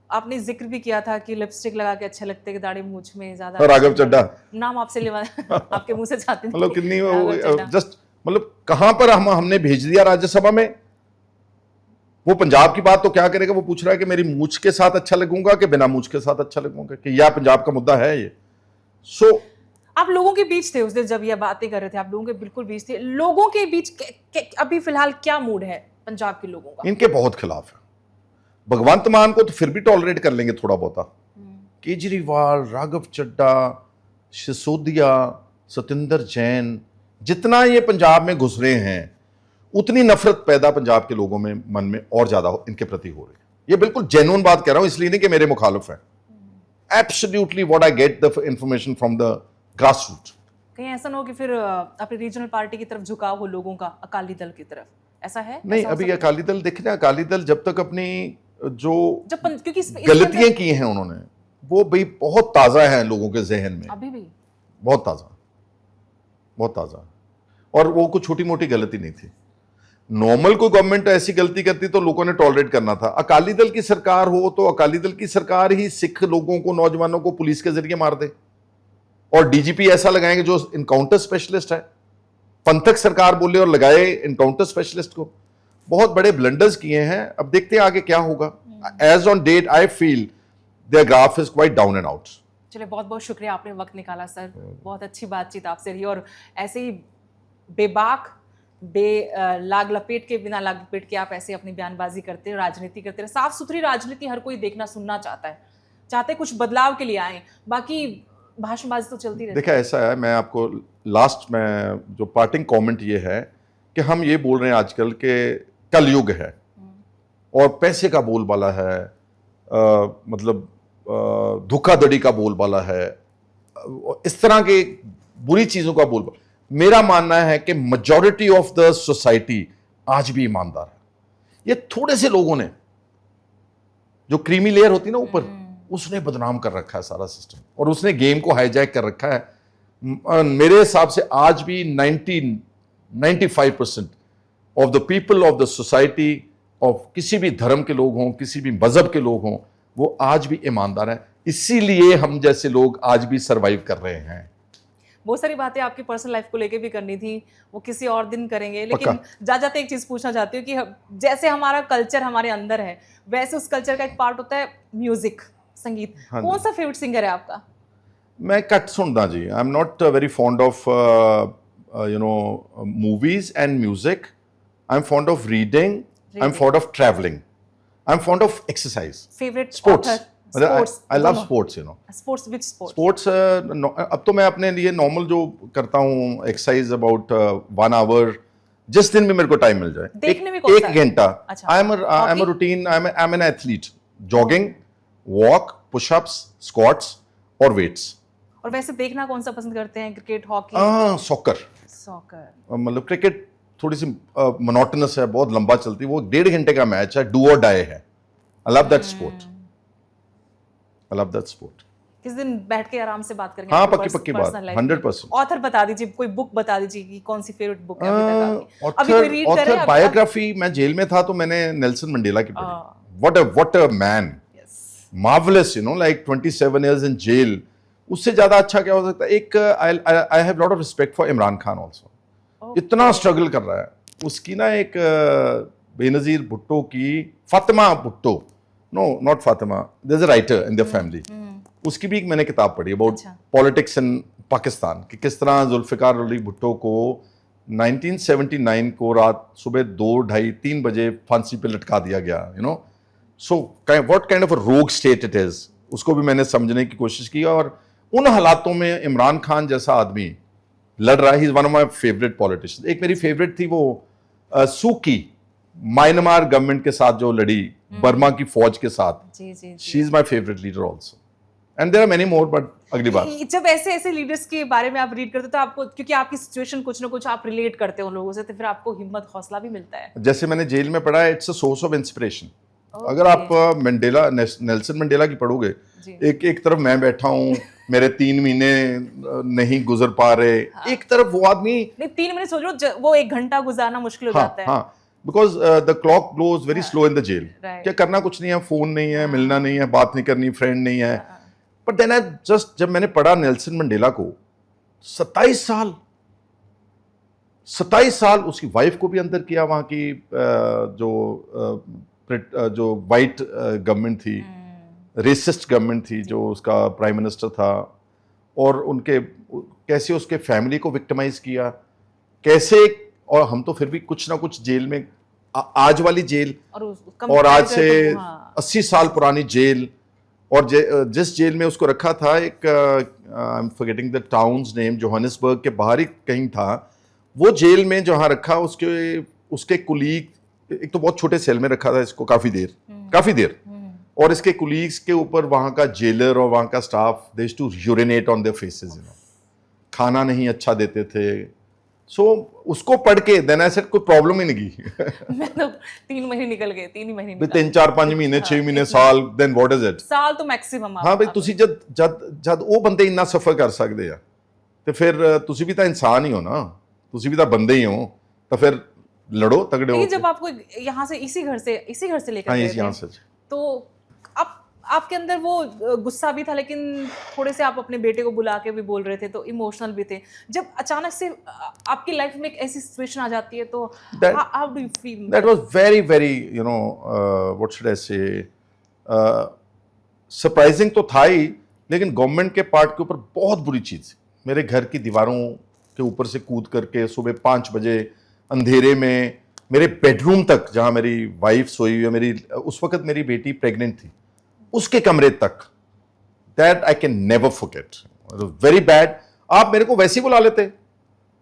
आपने जिक्र भी किया था कि लिपस्टिक लगा के अच्छे लगते हैं, दाढ़ी मूंछ में ज्यादा। राघव चड्ढा नाम आपसे लेवा आपके मुंह से जाती मतलब कितनी जस्ट मतलब कहां पर हमने भेज दिया राज्यसभा में। वो पंजाब की बात तो क्या करेगा, वो पूछ रहा है कि मेरी मूछ के साथ अच्छा लगूंगा कि बिना मूछ के साथ अच्छा लगूंगा, कि यह पंजाब का मुद्दा है ये। सो आप लोगों के बीच थे उस दिन जब ये बातें कर रहे थे, आप लोगों के बिल्कुल बीच थे। लोगों के बीच अभी फिलहाल क्या मूड है पंजाब के लोगों का? इनके बहुत खिलाफ है। भगवंत मान को तो फिर भी टॉलरेट कर लेंगे थोड़ा बहुता। केजरीवाल, राघव चड्ढा, सिसोदिया, सतिंदर जैन, जितना ये पंजाब में घुस रहे हैं उतनी नफरत पैदा पंजाब के लोगों में मन में और ज्यादा इनके प्रति हो रही है। ये बिल्कुल जेन्युइन बात कह रहा हूं, इसलिए नहीं कि मेरे मुखालिफ है। Absolutely what I get the information from the grass root. कहीं ऐसा ना हो कि फिर अपनी रीजनल पार्टी की तरफ झुकाव हो लोगों का, अकाली दल की तरफ, ऐसा है? नहीं, अभी अकाली दल देखना, अकाली दल जब तक अपनी जो क्योंकि गलतियां की हैं उन्होंने, वो भी बहुत ताजा है लोगों के जहन में, अभी भी बहुत ताजा, बहुत ताजा। और वो कुछ छोटी मोटी गलती नहीं थी। नॉर्मल कोई गवर्नमेंट ऐसी गलती करती तो लोगों ने टॉलरेट करना था। अकाली दल की सरकार हो तो अकाली दल की सरकार ही सिख लोगों को, नौजवानों को पुलिस के जरिए मार दे, और डीजीपी ऐसा लगाएंगे जो इनकाउंटर स्पेशलिस्ट है। पंथक सरकार बोले और लगाए इनकाउंटर स्पेशलिस्ट को। बहुत बड़े ब्लंडर्स किए हैं। अब देखते हैं आगे क्या होगा। As on date I feel their graph is quite down and out. चलिए, बहुत बहुत शुक्रिया, आपने वक्त निकाला सर। बहुत अच्छी बातचीत आपसे रही, और ऐसे ही बेबाक लाग लपेट के, बिना लाग लपेट के आप ऐसे अपनी बयानबाजी करते हैं, राजनीति करते हैं। साफ सुथरी राजनीति हर कोई देखना सुनना चाहते कुछ बदलाव के लिए आए, बाकी भाषणबाजी तो चलती रहती है। देखा, ऐसा है, मैं आपको लास्ट में जो पार्टिंग कमेंट ये है कि हम ये बोल रहे हैं आजकल के कलयुग है और पैसे का बोलबाला है, मतलब धोखाधड़ी का बोलबाला है, इस तरह के बुरी चीजों का बोलबाला। मेरा मानना है कि मेजॉरिटी ऑफ द सोसाइटी आज भी ईमानदार है। ये थोड़े से लोगों ने, जो क्रीमी लेयर होती है ना ऊपर, उसने बदनाम कर रखा है सारा सिस्टम, और उसने गेम को हाईजैक कर रखा है। मेरे हिसाब से आज भी 95% of the people of the society, of किसी भी धर्म के लोग हों, किसी भी मजहब के लोग हों, वो आज भी ईमानदार हैं। इसीलिए हम जैसे लोग आज भी सरवाइव कर रहे हैं। बहुत सारी बातें आपकी पर्सनल लाइफ को लेके भी करनी थी, वो किसी और दिन करेंगे, लेकिन जा जाते एक चीज पूछना चाहती हूँ कि जैसे हमारा कल्चर हमारे अंदर है, वैसे उस कल्चर का एक पार्ट होता है म्यूजिक, संगीत। कौन सा फेवरेट सिंगर है आपका? मैं घट सुनदा जी। I am not very fond of movies and music. I am fond of reading, I am fond of travelling, I am fond of exercise, favourite sports. I love sports, sports, which sports? Sports अब तो मैं अपने लिए normal जो करता हूँ exercise about 1 our, जिस दिन भी मेरे को टाइम मिल जाए, देखने में कौन सा है? 1 घंटा। अच्छा, I am a routine, I am an athlete. Jogging, walk, pushups, squats और वेट्स। और वैसे देखना कौन सा पसंद करते हैं? Cricket, hockey? सॉकर। सॉकर मतलब क्रिकेट थोड़ी सी मोनोटोनस है, बहुत लंबा चलती है, वो 1.5 घंटे का मैच है, डू और डाई है। I love that sport, I love that sport. किस दिन बैठ के आराम से बात करेंगे? हाँ, पक्की बात, 100%। ऑथर बता दीजिए, कोई बुक बता दीजिए कि कौन सी फेवरेट बुक है अभी तक आपकी? अभी कोई रीड कर रहे हैं? बायोग्राफी, मैं जेल में था तो मैंने नेल्सन मंडेला की पढ़ी। What a man, marvellous, like 27 years in jail. उससे ज्यादा अच्छा क्या हो सकता है? एक I have lot of respect for Imran Khan also. इतना स्ट्रगल कर रहा है। उसकी ना एक बेनजीर भुट्टो की, Fatima Bhutto, no not Fatima, there is a writer in their family, उसकी भी एक मैंने किताब पढ़ी अबाउट पॉलिटिक्स इन पाकिस्तान, कि किस तरह जुल्फिकार अली भुट्टो को 1979 को रात सुबह 2, 2:30, 3 बजे फांसी पे लटका दिया गया। So what kind of a रोग स्टेट इट इज, उसको भी मैंने समझने की कोशिश की। और उन हालातों में इमरान खान जैसा आदमी लड़ रहा है। He is one of my favourite politicians. एक मेरी फेवरेट थी वो सूकी, म्यांमार गवर्नमेंट के साथ जो लड़ी, बर्मा की फौज के साथ। She is my favourite leader also, and there are many more, but अगली बार। जब ऐसे लीडर्स के बारे में आप रीड करते हो तो आपको, क्योंकि आपकी सिचुएशन कुछ ना कुछ आप रिलेट करते हो उन लोगों से, तो फिर आपको हिम्मत, हौसला भी मिलता है। जैसे मैंने जेल में पढ़ा है, it's a source of inspiration. अगर आप मंडेला, नेल्सन मंडेला की पढ़ोगे, एक तरफ मैं बैठा हूँ, मेरे 3 महीने नहीं गुजर पा रहे, एक तरफ वो आदमी, नहीं 3 महीने सोच लो, वो 1 घंटा गुजारना मुश्किल हो जाता है। हाँ, because the clock blows very slow in the jail. क्या करना कुछ नहीं है, फोन नहीं है, मिलना नहीं है, बात नहीं करनी, फ्रेंड नहीं है। बट देन आई जस्ट, जब मैंने पढ़ा नेल्सन मंडेला को, 27 साल उसकी वाइफ को भी अंदर किया, वहां की जो वाइट गवर्नमेंट थी, रेसिस्ट गवर्नमेंट थी, जो उसका प्राइम मिनिस्टर था, और उनके कैसे उसके फैमिली को विक्टिमाइज किया, कैसे। और हम तो फिर भी कुछ ना कुछ जेल में, आज वाली जेल और आज से 80 साल पुरानी जेल, और जिस जेल में उसको रखा था, एक I am forgetting the towns name, Johannesburg के बाहर ही कहीं था वो जेल में, जहां रखा उसके कुलीग, एक तो बहुत छोटे सेल में रखा था इसको काफी देर, और इसके कुलीग्स के ऊपर वहां का जेलर और वहां का staff, they used to urinate on their faces, खाना नहीं अच्छा देते थे। सो उसको पढ़ के देन आई सेड कोई प्रॉब्लम ही नहीं की। मैं तो 3 महीने निकल गए, 3 ही महीने निकल 3, 4, 5 महीने, 6 महीने, साल, देन व्हाट इज इट? साल तो मैक्सिमम। हाँ भाई, ਤੁਸੀਂ ਜਦ ਉਹ ਬੰਦੇ ਇੰਨਾ ਸਫਰ ਕਰ ਸਕਦੇ ਆ, ਤੇ ਫਿਰ ਤੁਸੀਂ ਵੀ ਤਾਂ ਇਨਸਾਨ ਹੀ ਹੋ ਨਾ, ਤੁਸੀਂ ਵੀ ਤਾਂ ਬੰਦੇ ਹੀ ਹੋ, ਤਾਂ ਫਿਰ लड़ो, तगड़े हो। जब आपको यहाँ से इसी घर से लेकर गए थे, तो आपके अंदर वो गुस्सा भी था, लेकिन थोड़े से आप अपने बेटे को बुला के भी बोल रहे थे, तो इमोशनल भी थे। जब अचानक से आपकी लाइफ में एक ऐसी सिचुएशन आ जाती है, तो how do you feel? That was very very what should I से, सरप्राइजिंग तो था ही, लेकिन गवर्नमेंट के पार्ट के ऊपर बहुत बुरी चीज़। मेरे घर की दीवारों के ऊपर से कूद करके सुबह 5 बजे अंधेरे में मेरे बेडरूम तक, जहाँ मेरी वाइफ सोई हुई है, उस वक्त मेरी बेटी प्रेग्नेंट थी, उसके कमरे तक। That I can never forget, very bad. आप मेरे को वैसे ही बुला लेते,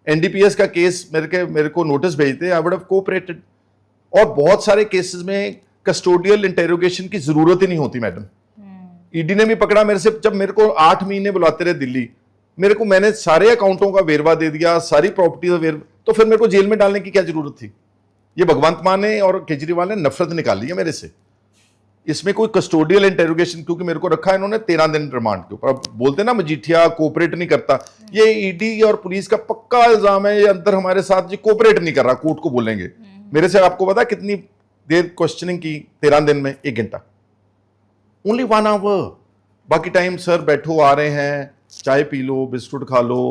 एनडीपीएस का केस मेरे को नोटिस भेजते, आई वुड हैव कोऑपरेटेड। और बहुत सारे केसेस में कस्टोडियल इंटेरोगेशन की जरूरत ही नहीं होती मैडम। ईडी ने भी पकड़ा मेरे से, जब मेरे को 8 महीने बुलाते रहे दिल्ली, मैंने सारे अकाउंटों का वेरवा दे दिया, सारी प्रॉपर्टी का वेरवा, तो फिर मेरे को जेल में डालने की क्या जरूरत थी? ये भगवंत मान ने और केजरीवाल ने नफरत निकाली है मेरे से। इसमें कोई कस्टोडियल इंटेरोगेशन, क्योंकि मेरे को रखा है इन्होंने 13 दिन रिमांड के ऊपर। अब बोलते ना मजीठिया कोऑपरेट नहीं करता, ये ईडी और पुलिस का पक्का इल्जाम है, ये अंदर हमारे साथ जी कोऑपरेट नहीं कर रहा, कोर्ट को बोलेंगे। मेरे से आपको पता कितनी देर क्वेश्चनिंग की 13 दिन में? 1 घंटा, ओनली 1 आवर। बाकी टाइम सर बैठो, आ रहे हैं, चाय पी लो, बिस्कुट खा लो,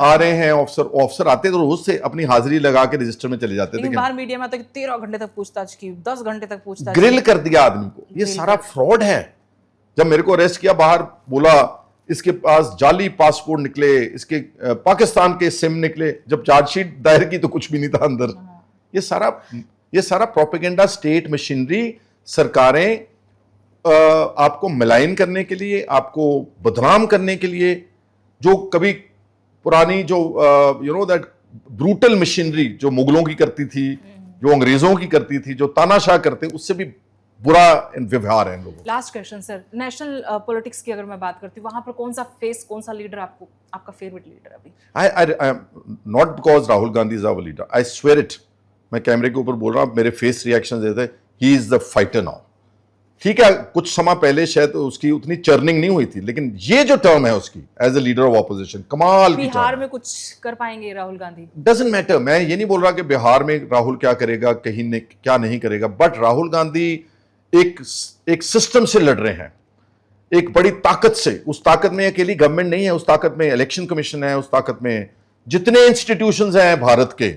आ रहे हैं ऑफिसर, ऑफिसर आते तो रोज से अपनी हाजिरी लगा के रजिस्टर में चले जाते थे। लेकिन बाहर मीडिया में तो 13 घंटे तक पूछताछ की, 10 घंटे तक पूछताछ ग्रिल कर दिया आदमी को। ये सारा फ्रॉड है। जब मेरे को अरेस्ट किया, बाहर बोला इसके पास जाली पासपोर्ट निकले, इसके पाकिस्तान के सिम निकले। जब चार्जशीट दायर की तो कुछ भी नहीं था अंदर। ये सारा प्रोपेगेंडा, स्टेट मशीनरी, सरकारें आपको मिलाइन करने के लिए, आपको बदनाम करने के लिए, जो कभी पुरानी जो दैट ब्रूटल मशीनरी जो मुगलों की करती थी, जो अंग्रेजों की करती थी, जो तानाशाह करते, उससे भी बुरा व्यवहार है इन लोगों। Last question sir, national politics की अगर मैं बात करती हूँ, वहां पर कौन सा फेस, कौन सा लीडर आपको, आपका फेवरेट लीडर अभी? I not because Rahul Gandhi is our leader, I swear it. मैं कैमरे के ऊपर बोल रहा हूं, मेरे फेस रिएक्शन देते, he is the fighter now. ठीक है, कुछ समय पहले शायद उसकी उतनी चर्निंग नहीं हुई थी, लेकिन ये जो टर्म है उसकी as a leader of opposition, कमाल की। बिहार में कुछ कर पाएंगे राहुल गांधी? Doesn't matter. मैं ये नहीं बोल रहा कि बिहार में राहुल क्या करेगा, कहीं ने क्या नहीं करेगा, बट राहुल गांधी एक सिस्टम से लड़ रहे हैं, एक बड़ी ताकत से। उस ताकत में अकेली गवर्नमेंट नहीं है, उस ताकत में इलेक्शन कमीशन है, उस ताकत में जितने इंस्टीट्यूशंस हैं भारत के,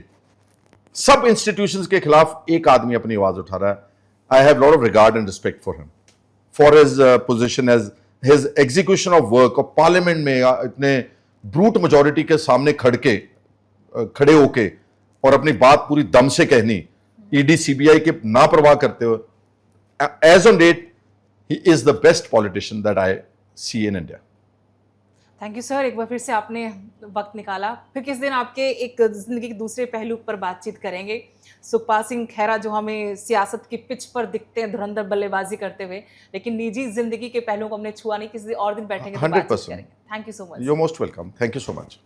सब इंस्टीट्यूशंस के खिलाफ एक आदमी अपनी आवाज उठा रहा है। I have lot of regard and respect for him, for his position, as his execution of work. और पार्लियामेंट में इतने ब्रूट मेजोरिटी के सामने खड़े होके और अपनी बात पूरी दम से कहनी, ईडी सीबीआई के ना परवाह करते हुए। As on date, he is the best politician that I see in India. Thank you sir, एक बार फिर से आपने वक्त निकाला। फिर किस दिन आपके एक जिंदगी के दूसरे पहलू पर बातचीत करेंगे। सुखपाल सिंह खैरा जो हमें सियासत की पिच पर दिखते हैं धुरंधर बल्लेबाजी करते हुए, लेकिन निजी जिंदगी के पहलुओं को हमने छुआ नहीं। किसी और दिन बैठेंगे तो बातचीत करेंगे। Thank you so much. You're most welcome. Thank you so much.